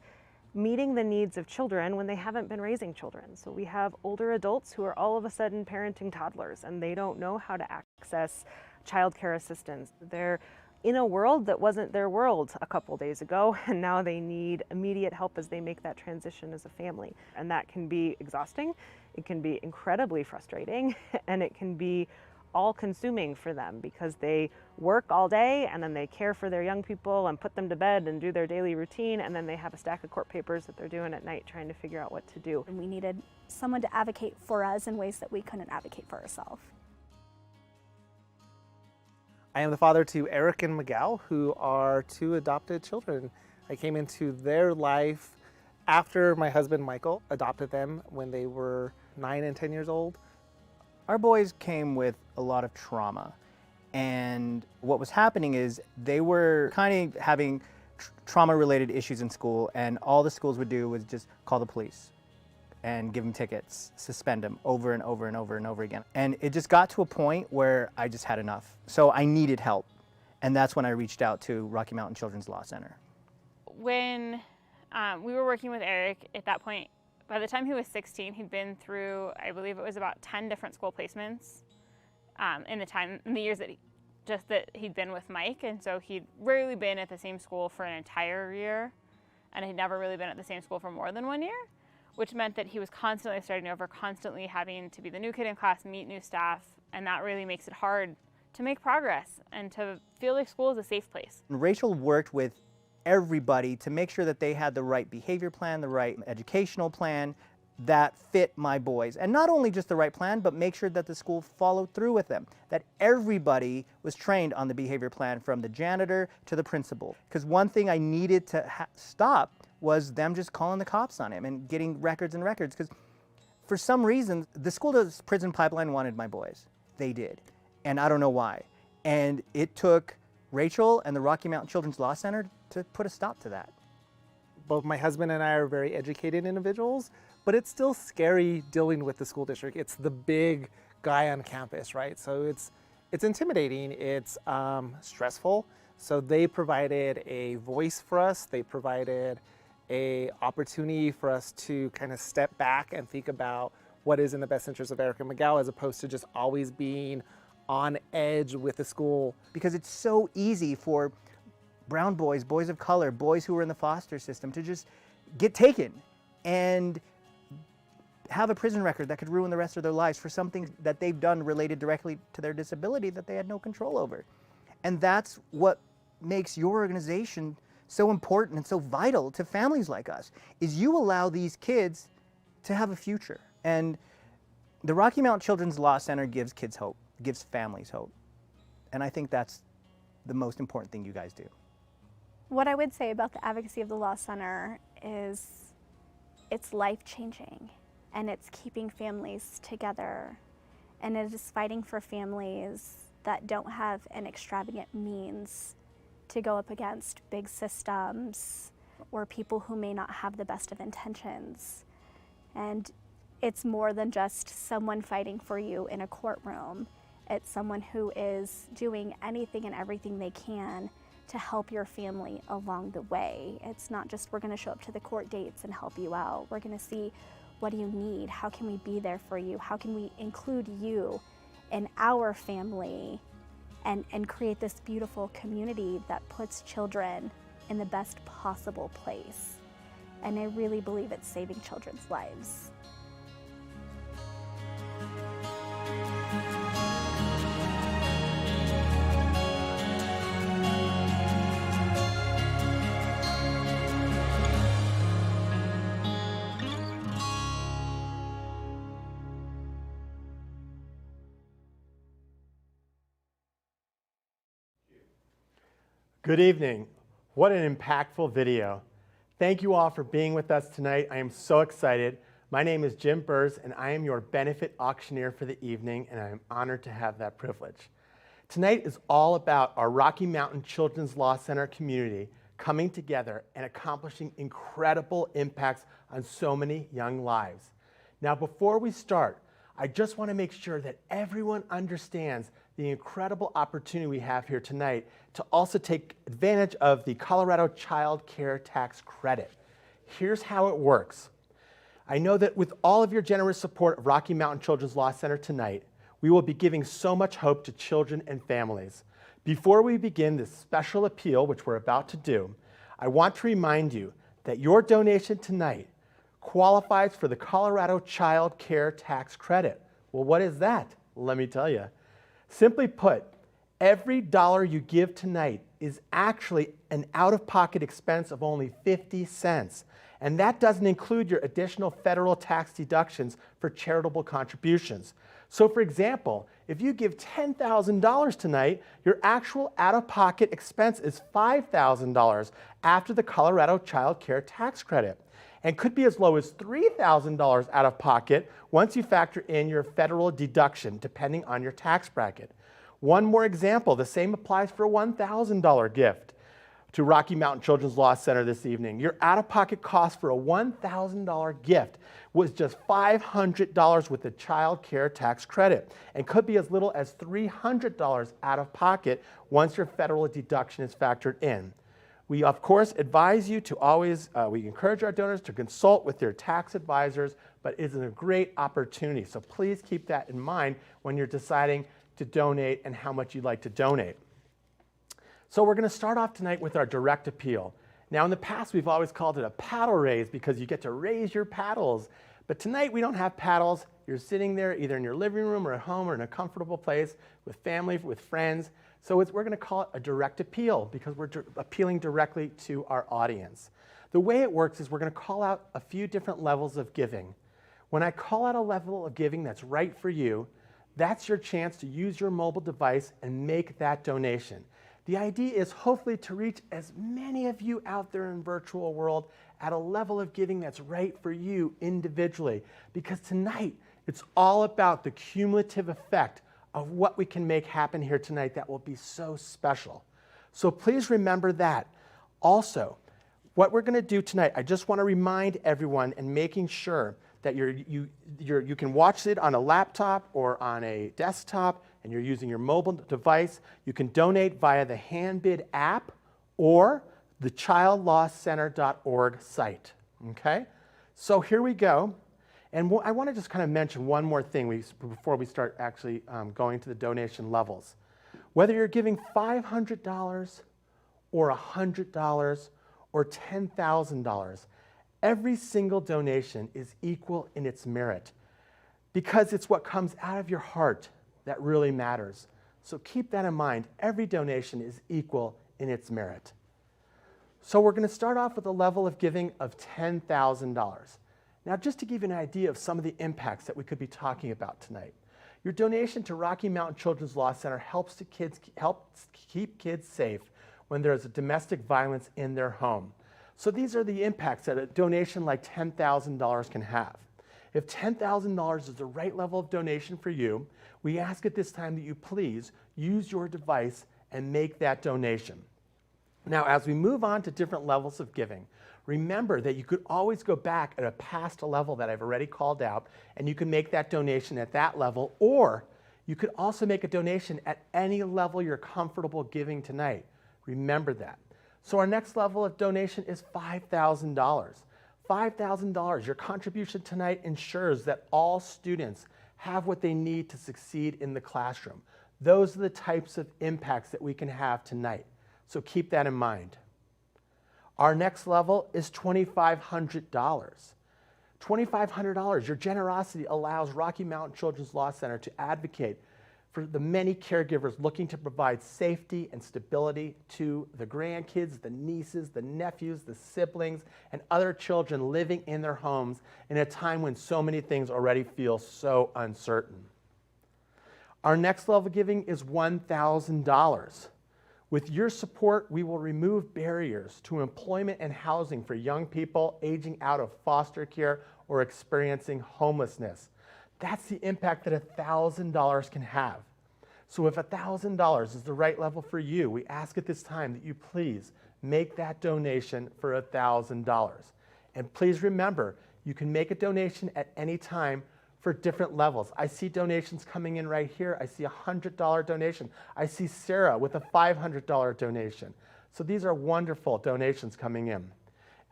meeting the needs of children when they haven't been raising children. So we have older adults who are all of a sudden parenting toddlers and they don't know how to access childcare assistance. They're in a world that wasn't their world a couple days ago, and now they need immediate help as they make that transition as a family. And that can be exhausting, it can be incredibly frustrating, and it can be all-consuming for them because they work all day and then they care for their young people and put them to bed and do their daily routine, and then they have a stack of court papers that they're doing at night trying to figure out what to do. And we needed someone to advocate for us in ways that we couldn't advocate for ourselves. I am the father to Eric and Miguel, who are two adopted children. I came into their life after my husband Michael adopted them when they were 9 and 10 years old. Our boys came with a lot of trauma, and what was happening is they were kind of having trauma-related issues in school, and all the schools would do was just call the police and give them tickets, suspend them over and over and over and over again. And it just got to a point where I just had enough. So I needed help. And that's when I reached out to Rocky Mountain Children's Law Center. When we were working with Eric at that point, by the time he was 16, he'd been through, I believe it was about 10 different school placements in the years that he'd been with Mike. And so he'd rarely been at the same school for an entire year, and he'd never really been at the same school for more than 1 year, which meant that he was constantly starting over, constantly having to be the new kid in class, meet new staff, and that really makes it hard to make progress and to feel like school is a safe place. Rachel worked with everybody to make sure that they had the right behavior plan, the right educational plan that fit my boys. And not only just the right plan, but make sure that the school followed through with them, that everybody was trained on the behavior plan from the janitor to the principal. Because one thing I needed to stop was them just calling the cops on him and getting records and records. Because for some reason, the school to prison pipeline wanted my boys. They did. And I don't know why. And it took Rachel and the Rocky Mountain Children's Law Center to put a stop to that. Both my husband and I are very educated individuals, but it's still scary dealing with the school district. It's the big guy on campus, right? So it's intimidating, it's stressful. So they provided a voice for us. They provided an opportunity for us to kind of step back and think about what is in the best interest of Eric and Miguel, as opposed to just always being on edge with the school. Because it's so easy for brown boys, boys of color, boys who are in the foster system to just get taken and have a prison record that could ruin the rest of their lives for something that they've done related directly to their disability that they had no control over. And that's what makes your organization so important and so vital to families like us, is you allow these kids to have a future. And the Rocky Mountain Children's Law Center gives kids hope, gives families hope. And I think that's the most important thing you guys do. What I would say about the advocacy of the Law Center is it's life-changing, and it's keeping families together, and it is fighting for families that don't have an extravagant means to go up against big systems or people who may not have the best of intentions. And it's more than just someone fighting for you in a courtroom. It's someone who is doing anything and everything they can to help your family along the way. It's not just we're going to show up to the court dates and help you out. We're going to see, what do you need? How can we be there for you? How can we include you in our family and create this beautiful community that puts children in the best possible place? And I really believe it's saving children's lives. Good evening. What an impactful video. Thank you all for being with us tonight. I am so excited. My name is Jim Burrs, and I am your benefit auctioneer for the evening, and I am honored to have that privilege. Tonight is all about our Rocky Mountain Children's Law Center community coming together and accomplishing incredible impacts on so many young lives. Now, before we start, I just want to make sure that everyone understands the incredible opportunity we have here tonight to also take advantage of the Colorado Child Care Tax Credit. Here's how it works. I know that with all of your generous support of Rocky Mountain Children's Law Center tonight, we will be giving so much hope to children and families. Before we begin this special appeal, which we're about to do, I want to remind you that your donation tonight qualifies for the Colorado Child Care Tax Credit. Well, what is that? Let me tell you. Simply put, every dollar you give tonight is actually an out-of-pocket expense of only 50 cents. And that doesn't include your additional federal tax deductions for charitable contributions. So for example, if you give $10,000 tonight, your actual out-of-pocket expense is $5,000 after the Colorado Child Care Tax Credit, and could be as low as $3,000 out of pocket once you factor in your federal deduction, depending on your tax bracket. One more example, the same applies for a $1,000 gift to Rocky Mountain Children's Law Center this evening. Your out-of-pocket cost for a $1,000 gift was just $500 with the Child Care Tax Credit, and could be as little as $300 out of pocket once your federal deduction is factored in. We, of course, advise you to always, we encourage our donors to consult with their tax advisors, but it's a great opportunity. So please keep that in mind when you're deciding to donate and how much you'd like to donate. So we're going to start off tonight with our direct appeal. Now, in the past, we've always called it a paddle raise because you get to raise your paddles. But tonight, we don't have paddles. You're sitting there either in your living room or at home or in a comfortable place with family, with friends. So we're going to call it a direct appeal because we're appealing directly to our audience. The way it works is we're going to call out a few different levels of giving. When I call out a level of giving that's right for you, that's your chance to use your mobile device and make that donation. The idea is hopefully to reach as many of you out there in the virtual world at a level of giving that's right for you individually. Because tonight, it's all about the cumulative effect of what we can make happen here tonight that will be so special. So please remember that. Also, what we're going to do tonight, I just want to remind everyone and making sure that you can watch it on a laptop or on a desktop and you're using your mobile device. You can donate via the HandBid app or the childlawcenter.org site. Okay? So here we go. And I want to just kind of mention one more thing before we start actually going to the donation levels. Whether you're giving $500 or $100 or $10,000, every single donation is equal in its merit because it's what comes out of your heart that really matters. So keep that in mind. Every donation is equal in its merit. So we're going to start off with a level of giving of $10,000. Now, just to give you an idea of some of the impacts that we could be talking about tonight, your donation to Rocky Mountain Children's Law Center helps keep kids safe when there is a domestic violence in their home. So these are the impacts that a donation like $10,000 can have. If $10,000 is the right level of donation for you, we ask at this time that you please use your device and make that donation. Now, as we move on to different levels of giving, remember that you could always go back at a past level that I've already called out, and you can make that donation at that level, or you could also make a donation at any level you're comfortable giving tonight. Remember that. So our next level of donation is $5,000. $5,000, your contribution tonight ensures that all students have what they need to succeed in the classroom. Those are the types of impacts that we can have tonight. So keep that in mind. Our next level is $2,500. $2,500, your generosity allows Rocky Mountain Children's Law Center to advocate for the many caregivers looking to provide safety and stability to the grandkids, the nieces, the nephews, the siblings, and other children living in their homes in a time when so many things already feel so uncertain. Our next level of giving is $1,000. With your support, we will remove barriers to employment and housing for young people aging out of foster care or experiencing homelessness. That's the impact that $1,000 can have. So if $1,000 is the right level for you, we ask at this time that you please make that donation for $1,000. And please remember, you can make a donation at any time for different levels. I see donations coming in right here. I see a $100 donation. I see Sarah with a $500 donation. So these are wonderful donations coming in.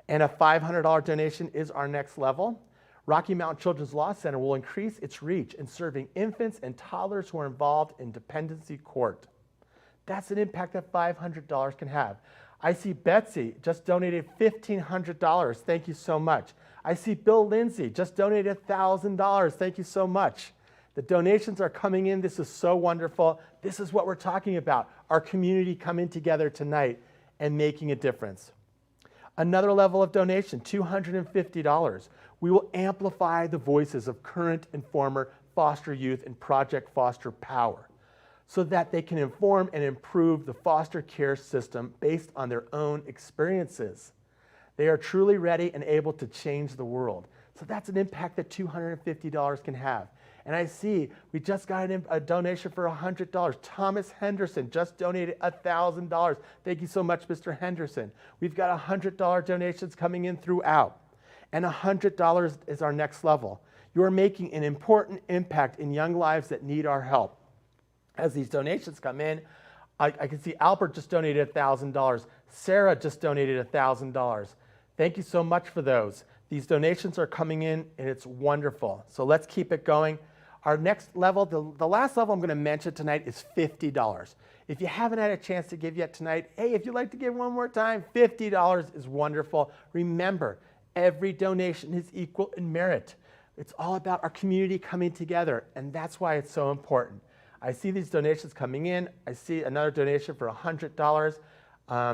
And a $500 donation is our next level. Rocky Mountain Children's Law Center will increase its reach in serving infants and toddlers who are involved in dependency court. That's an impact that $500 can have. I see Betsy just donated $1,500. Thank you so much. I see Bill Lindsay just donated $1,000. Thank you so much. The donations are coming in. This is so wonderful. This is what we're talking about, our community coming together tonight and making a difference. Another level of donation, $250. We will amplify the voices of current and former foster youth in Project Foster Power so that they can inform and improve the foster care system based on their own experiences. They are truly ready and able to change the world. So that's an impact that $250 can have. And I see we just got a donation for $100. Thomas Henderson just donated $1,000. Thank you so much, Mr. Henderson. We've got $100 donations coming in throughout. And $100 is our next level. You are making an important impact in young lives that need our help. As these donations come in, I can see Albert just donated $1,000. Sarah just donated $1,000. Thank you so much for those. These donations are coming in and it's wonderful. So let's keep it going. Our next level, the last level I'm going to mention tonight is $50. If you haven't had a chance to give yet tonight, hey, if you'd like to give one more time, $50 is wonderful. Remember, every donation is equal in merit. It's all about our community coming together, and that's why it's so important. I see these donations coming in. I see another donation for $100.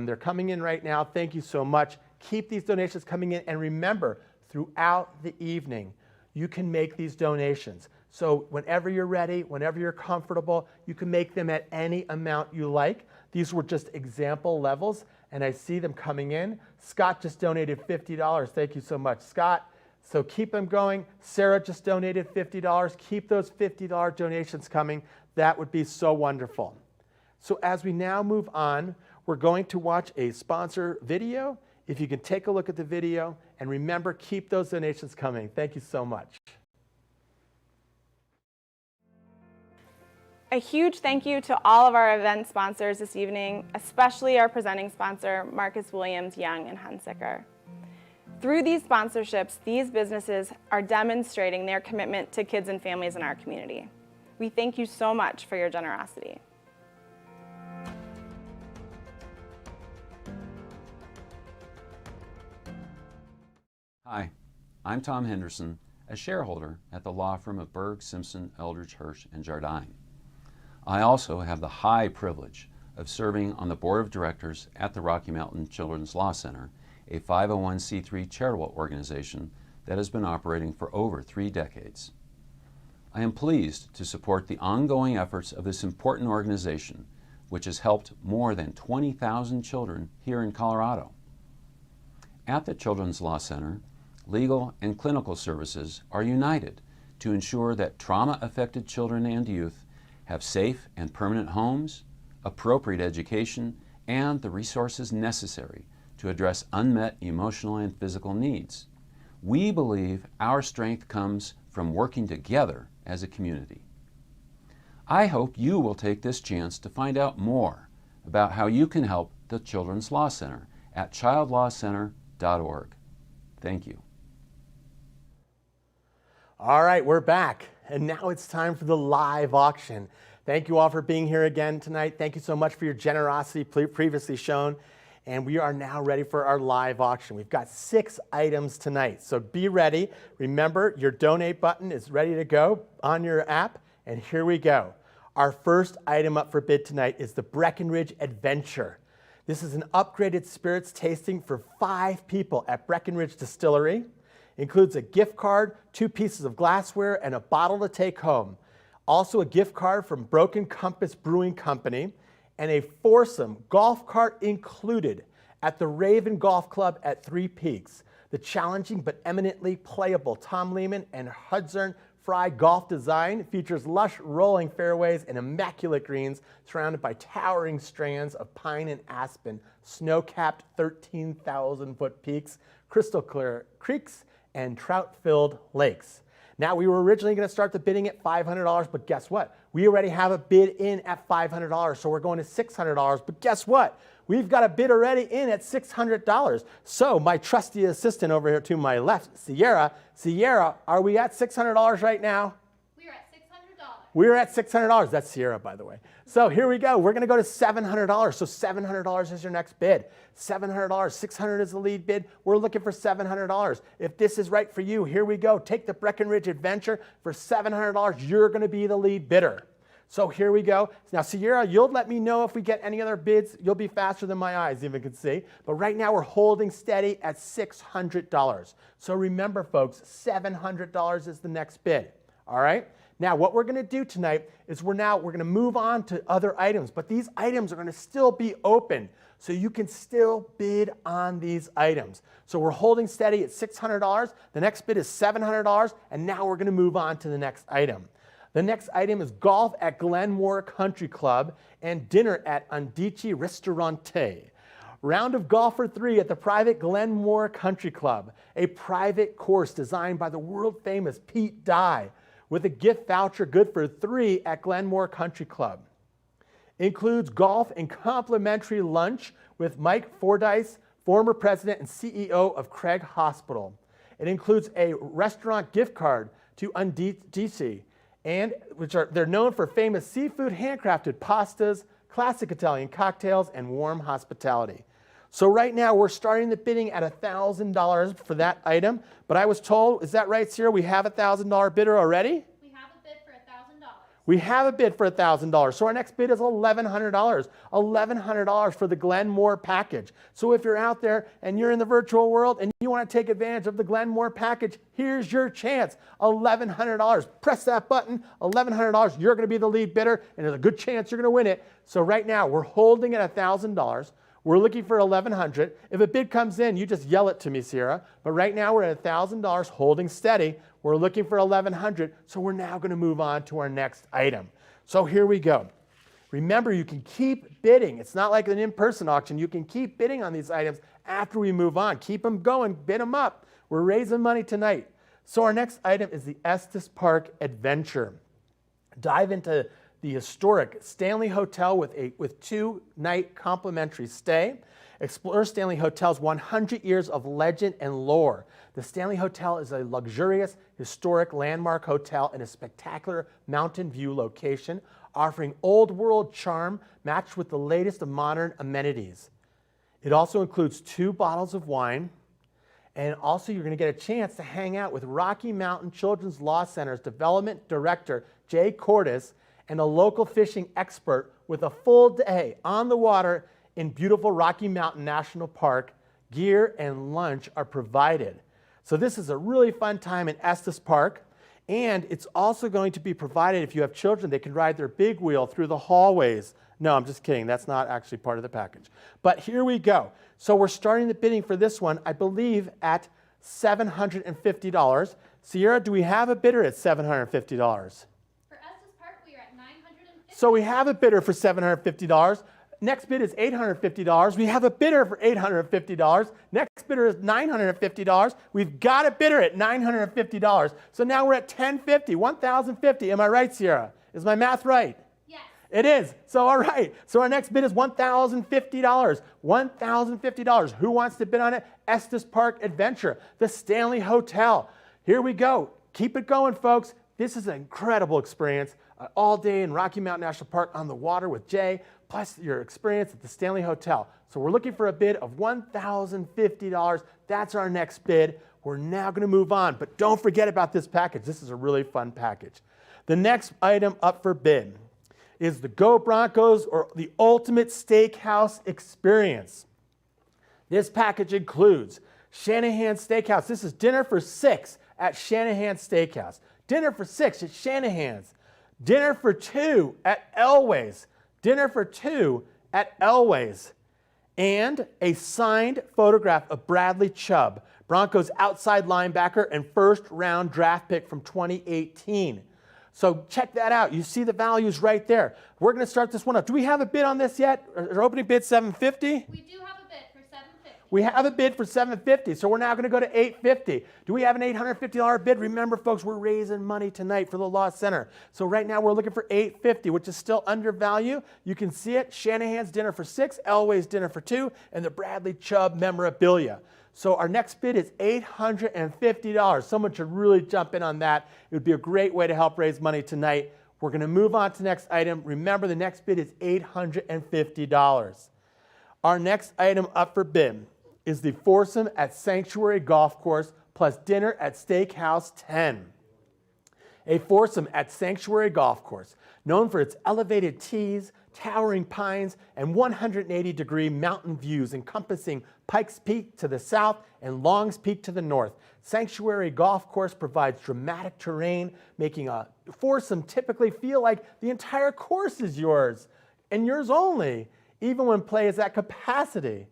They're coming in right now. Thank you so much. Keep these donations coming in, and remember, throughout the evening, you can make these donations. So whenever you're ready, whenever you're comfortable, you can make them at any amount you like. These were just example levels, and I see them coming in. Scott just donated $50. Thank you so much, Scott. So keep them going. Sarah just donated $50. Keep those $50 donations coming. That would be so wonderful. So as we now move on, we're going to watch a sponsor video. If you can take a look at the video, and remember, keep those donations coming. Thank you so much. A huge thank you to all of our event sponsors this evening, especially our presenting sponsor, Marcus Williams, Young & Hunsicker. Through these sponsorships, these businesses are demonstrating their commitment to kids and families in our community. We thank you so much for your generosity. Hi, I'm Tom Henderson, a shareholder at the law firm of Berg, Simpson, Eldridge, Hirsch, and Jardine. I also have the high privilege of serving on the board of directors at the Rocky Mountain Children's Law Center, a 501c3 charitable organization that has been operating for over 3 decades. I am pleased to support the ongoing efforts of this important organization, which has helped more than 20,000 children here in Colorado. At the Children's Law Center, legal and clinical services are united to ensure that trauma-affected children and youth have safe and permanent homes, appropriate education, and the resources necessary to address unmet emotional and physical needs. We believe our strength comes from working together as a community. I hope you will take this chance to find out more about how you can help the Children's Law Center at childlawcenter.org. Thank you. All right, we're back, and now it's time for the live auction. Thank you all for being here again tonight. Thank you so much for your generosity previously shown. And we are now ready for our live auction. We've got 6 items tonight, so be ready. Remember, your donate button is ready to go on your app, and here we go. Our first item up for bid tonight is the Breckenridge Adventure. This is an upgraded spirits tasting for 5 people at Breckenridge Distillery. Includes a gift card, 2 pieces of glassware, and a bottle to take home. Also a gift card from Broken Compass Brewing Company, and a foursome golf cart included at the Raven Golf Club at 3 Peaks. The challenging but eminently playable Tom Lehman and Hudson Fry golf design features lush rolling fairways and immaculate greens surrounded by towering strands of pine and aspen, snow-capped 13,000-foot peaks, crystal clear creeks, and trout-filled lakes. Now, we were originally going to start the bidding at $500, but guess what? We already have a bid in at $500, so we're going to $600, but guess what? We've got a bid already in at $600. So my trusty assistant over here to my left, Sierra, are we at $600 right now? We are at $600. We're at $600. That's Sierra, by the way. So here we go. We're going to go to $700. So $700 is your next bid. $700. $600 is the lead bid. We're looking for $700. If this is right for you, here we go. Take the Breckenridge Adventure for $700. You're going to be the lead bidder. So here we go. Now, Sierra, you'll let me know if we get any other bids. You'll be faster than my eyes even can see. But right now, we're holding steady at $600. So remember, folks, $700 is the next bid. All right? Now, what we're going to do tonight is we're going to move on to other items. But these items are going to still be open. So you can still bid on these items. So we're holding steady at $600. The next bid is $700. And now we're going to move on to the next item. The next item is golf at Glenmore Country Club and dinner at Undici Ristorante. Round of golf for 3 at the private Glenmore Country Club, a private course designed by the world-famous Pete Dye, with a gift voucher good for 3 at Glenmore Country Club. Includes golf and complimentary lunch with Mike Fordyce, former president and CEO of Craig Hospital. It includes a restaurant gift card to Undici, and they're known for famous seafood, handcrafted pastas, classic Italian cocktails, and warm hospitality. So right now we're starting the bidding at $1,000 for that item. But I was told, is that right, Sierra? We have a $1,000 bidder already? We have a bid for $1,000. We have a bid for $1,000. So our next bid is $1,100. $1,100 for the Glenmore package. So if you're out there and you're in the virtual world and you want to take advantage of the Glenmore package, here's your chance. $1,100. Press that button. $1,100. You're going to be the lead bidder, and there's a good chance you're going to win it. So right now we're holding at $1,000. We're looking for $1,100. If a bid comes in, you just yell it to me, Sierra. But right now we're at $1,000, holding steady. We're looking for $1,100. So we're now going to move on to our next item. So here we go. Remember, you can keep bidding. It's not like an in-person auction. You can keep bidding on these items after we move on. Keep them going. Bid them up. We're raising money tonight. So our next item is the Estes Park Adventure. Dive into the historic Stanley Hotel with 2-night complimentary stay. Explore Stanley Hotel's 100 years of legend and lore. The Stanley Hotel is a luxurious, historic landmark hotel in a spectacular mountain view location, offering old world charm matched with the latest of modern amenities. It also includes 2 bottles of wine, and also you're going to get a chance to hang out with Rocky Mountain Children's Law Center's Development Director, Jay Cordes, and a local fishing expert with a full day on the water in beautiful Rocky Mountain National Park. Gear and lunch are provided. So this is a really fun time in Estes Park, and it's also going to be provided if you have children. They can ride their big wheel through the hallways. No, I'm just kidding. That's not actually part of the package. But here we go. So we're starting the bidding for this one, I believe, at $750. Sierra, do we have a bidder at $750? So we have a bidder for $750. Next bid is $850. We have a bidder for $850. Next bidder is $950. We've got a bidder at $950. So now we're at $1,050, $1,050. Am I right, Sierra? Is my math right? Yes. It is. So all right. So our next bid is $1,050. $1,050. Who wants to bid on it? Estes Park Adventure, the Stanley Hotel. Here we go. Keep it going, folks. This is an incredible experience. All day in Rocky Mountain National Park on the water with Jay, plus your experience at the Stanley Hotel. So we're looking for a bid of $1,050. That's our next bid. We're now going to move on, but don't forget about this package. This is a really fun package. The next item up for bid is the Go Broncos or the Ultimate Steakhouse Experience. This package includes Shanahan Steakhouse. This is dinner for 6 at Shanahan Steakhouse. Dinner for 6 at Shanahan's. Dinner for 2 at Elway's. Dinner for 2 at Elway's. And a signed photograph of Bradley Chubb. Broncos outside linebacker and first round draft pick from 2018. So check that out. You see the values right there. We're going to start this one up. Do we have a bid on this yet? Our opening bid $750? We do have a bid for $750. We have a bid for $750, so we're now going to go to $850. Do we have an $850 bid? Remember, folks, we're raising money tonight for the Law Center. So right now we're looking for $850, which is still under value. You can see it. Shanahan's dinner for $6, Elway's dinner for $2, and the Bradley Chubb memorabilia. So our next bid is $850. Someone should really jump in on that. It would be a great way to help raise money tonight. We're going to move on to the next item. Remember, the next bid is $850. Our next item up for bid is the foursome at Sanctuary Golf Course plus dinner at Steakhouse 10. A foursome at Sanctuary Golf Course, known for its elevated tees, towering pines, and 180-degree mountain views encompassing Pikes Peak to the south and Longs Peak to the north. Sanctuary Golf Course provides dramatic terrain, making a foursome typically feel like the entire course is yours, and yours only, even when play is at capacity.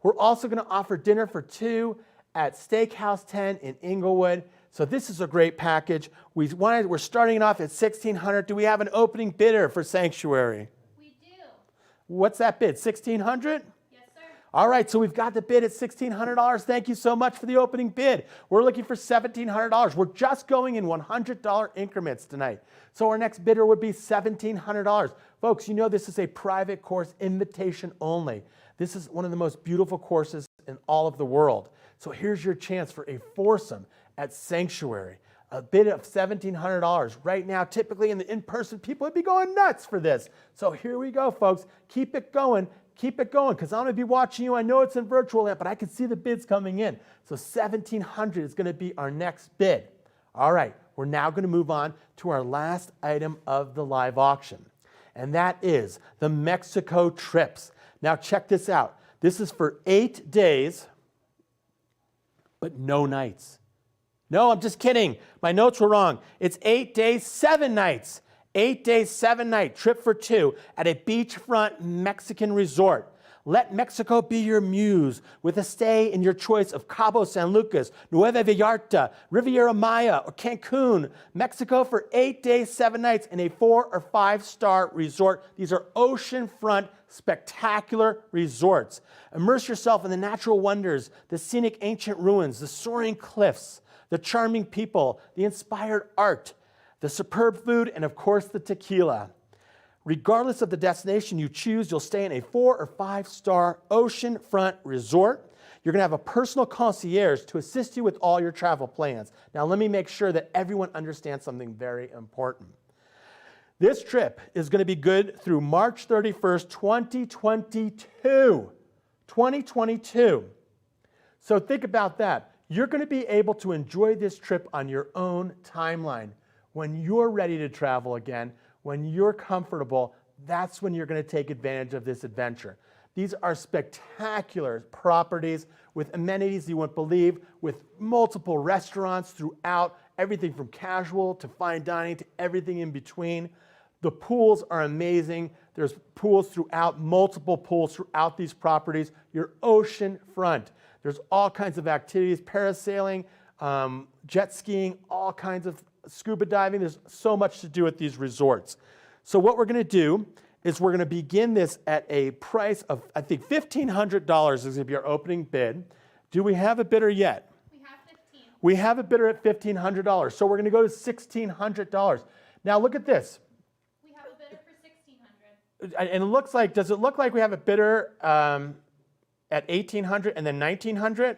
We're also going to offer dinner for two at Steakhouse 10 in Inglewood. So this is a great package. We're starting it off at $1,600. Do we have an opening bidder for Sanctuary? We do. What's that bid, $1,600? Yes, sir. All right, so we've got the bid at $1,600. Thank you so much for the opening bid. We're looking for $1,700. We're just going in $100 increments tonight. So our next bidder would be $1,700. Folks, you know this is a private course, invitation only. This is one of the most beautiful courses in all of the world. So here's your chance for a foursome at Sanctuary. A bid of $1,700. Right now, typically in the in-person, people would be going nuts for this. So here we go, folks. Keep it going, because I'm going to be watching you. I know it's in virtual land, but I can see the bids coming in. So $1,700 is going to be our next bid. All right, we're now going to move on to our last item of the live auction, and that is the Mexico trips. Now check this out. This is for 8 days, but no nights. No, I'm just kidding. My notes were wrong. It's 8 days, 7 nights. 8 days, 7 night trip for two at a beachfront Mexican resort. Let Mexico be your muse with a stay in your choice of Cabo San Lucas, Nueva Vallarta, Riviera Maya, or Cancun. Mexico for 8 days, 7 nights in a 4 or 5 star resort. These are oceanfront, spectacular resorts. Immerse yourself in the natural wonders, the scenic ancient ruins, the soaring cliffs, the charming people, the inspired art, the superb food, and of course the tequila. Regardless of the destination you choose, you'll stay in a 4 or 5 star oceanfront resort. You're going to have a personal concierge to assist you with all your travel plans. Now let me make sure that everyone understands something very important. This trip is going to be good through March 31st, 2022. 2022. So think about that. You're going to be able to enjoy this trip on your own timeline. When you're ready to travel again, when you're comfortable, that's when you're going to take advantage of this adventure. These are spectacular properties with amenities you wouldn't believe, with multiple restaurants throughout, everything from casual to fine dining to everything in between. The pools are amazing. There's pools throughout, multiple pools throughout these properties. You're ocean front. There's all kinds of activities, parasailing, jet skiing, all kinds of scuba diving. There's so much to do at these resorts. So what we're going to do is we're going to begin this at a price of, I think, $1,500 is going to be our opening bid. Do we have a bidder yet? We have 15. We have a bidder at $1,500. So we're going to go to $1,600. Now look at this. We have a bidder for $1,600. And it looks like, does it look like we have a bidder at $1,800 and then $1,900?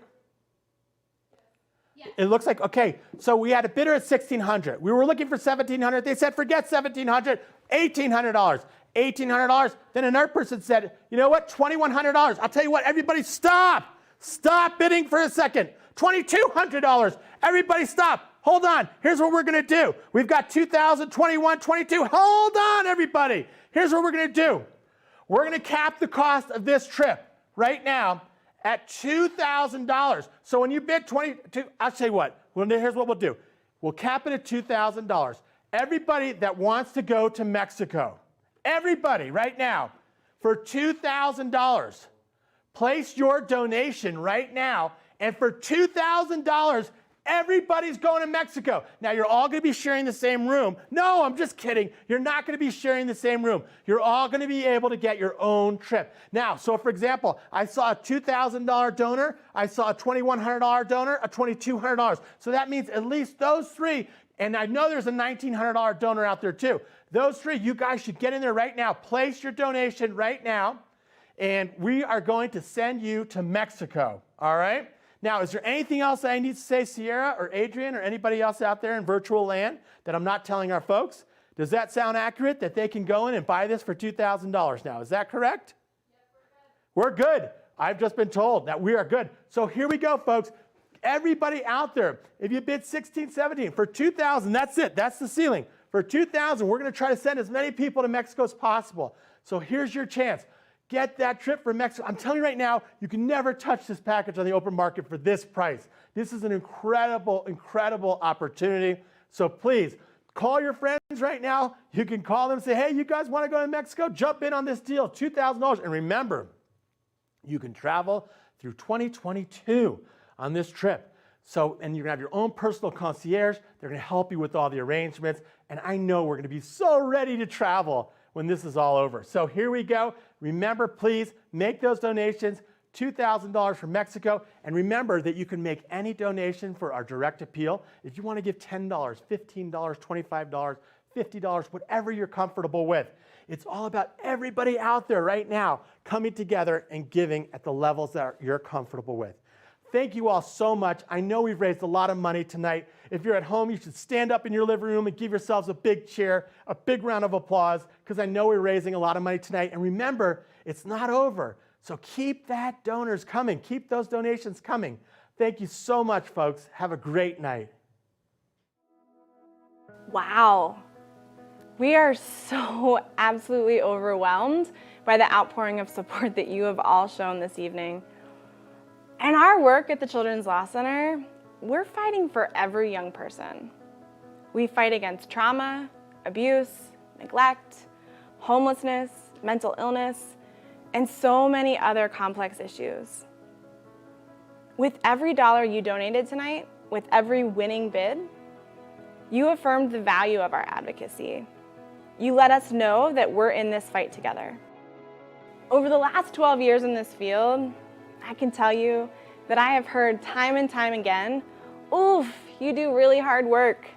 Yes. It looks like, okay, so we had a bidder at $1,600. We were looking for $1,700. They said, forget $1,700, $1,800. $1,800. Then another person said, you know what, $2,100. I'll tell you what, everybody stop. Stop bidding for a second. $2,200. Everybody stop. Hold on. Here's what we're going to do. We've got 2021, 22. Hold on, everybody. Here's what we're going to do. We're going to cap the cost of this trip right now at $2,000. So when you bid I'll tell you what, here's what we'll do. We'll cap it at $2,000. Everybody that wants to go to Mexico, everybody right now, for $2,000, place your donation right now And for $2,000, everybody's going to Mexico. Now, you're all going to be sharing the same room. No, I'm just kidding. You're not going to be sharing the same room. You're all going to be able to get your own trip. Now, so for example, I saw a $2,000 donor. I saw a $2,100 donor, a $2,200. So that means at least those three, and I know there's a $1,900 donor out there too. Those three, you guys should get in there right now. Place your donation right now, and we are going to send you to Mexico, all right? Now, is there anything else I need to say, Sierra or Adrian or anybody else out there in virtual land that I'm not telling our folks? Does that sound accurate, that they can go in and buy this for $2,000 now? Is that correct? Yep, we're good. We're good. I've just been told that we are good. So here we go, folks. Everybody out there, if you bid 16, 17, for $2,000, that's it. That's the ceiling. For $2,000, we're going to try to send as many people to Mexico as possible. So here's your chance. Get that trip for Mexico. I'm telling you right now, you can never touch this package on the open market for this price. This is an incredible, incredible opportunity. So please, call your friends right now. You can call them and say, hey, you guys want to go to Mexico? Jump in on this deal, $2,000. And remember, you can travel through 2022 on this trip. So, and you're going to have your own personal concierge. They're going to help you with all the arrangements. And I know we're going to be so ready to travel when this is all over. So here we go. Remember, please make those donations, $2,000 for Mexico. And remember that you can make any donation for our direct appeal. If you want to give $10, $15, $25, $50, whatever you're comfortable with. It's all about everybody out there right now coming together and giving at the levels that you're comfortable with. Thank you all so much. I know we've raised a lot of money tonight. If you're at home, you should stand up in your living room and give yourselves a big cheer, a big round of applause, because I know we're raising a lot of money tonight. And remember, it's not over. So keep that donors coming. Keep those donations coming. Thank you so much, folks. Have a great night. Wow. We are so absolutely overwhelmed by the outpouring of support that you have all shown this evening. In our work at the Children's Law Center, we're fighting for every young person. We fight against trauma, abuse, neglect, homelessness, mental illness, and so many other complex issues. With every dollar you donated tonight, with every winning bid, you affirmed the value of our advocacy. You let us know that we're in this fight together. Over the last 12 years in this field, I can tell you that I have heard time and time again, oof, you do really hard work.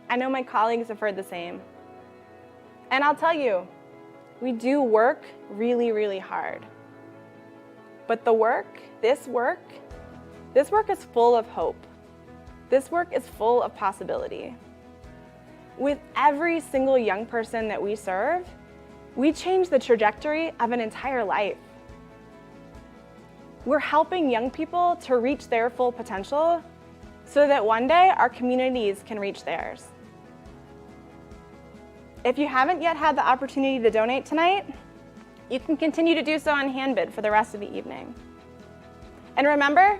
I know my colleagues have heard the same. And I'll tell you, we do work really, really hard. But the work, this work is full of hope. This work is full of possibility. With every single young person that we serve, we change the trajectory of an entire life. We're helping young people to reach their full potential so that one day our communities can reach theirs. If you haven't yet had the opportunity to donate tonight, you can continue to do so on hand bid for the rest of the evening. And remember,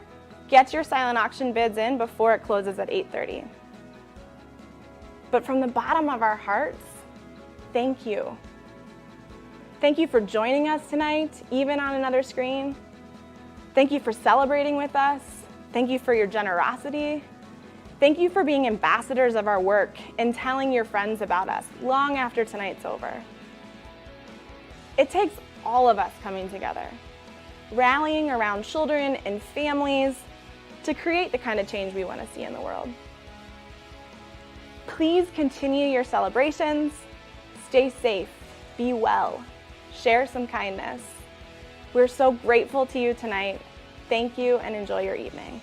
get your silent auction bids in before it closes at 8:30. But from the bottom of our hearts, thank you. Thank you for joining us tonight, even on another screen. Thank you for celebrating with us. Thank you for your generosity. Thank you for being ambassadors of our work and telling your friends about us long after tonight's over. It takes all of us coming together, rallying around children and families to create the kind of change we want to see in the world. Please continue your celebrations. Stay safe, be well, share some kindness. We're so grateful to you tonight. Thank you and enjoy your evening.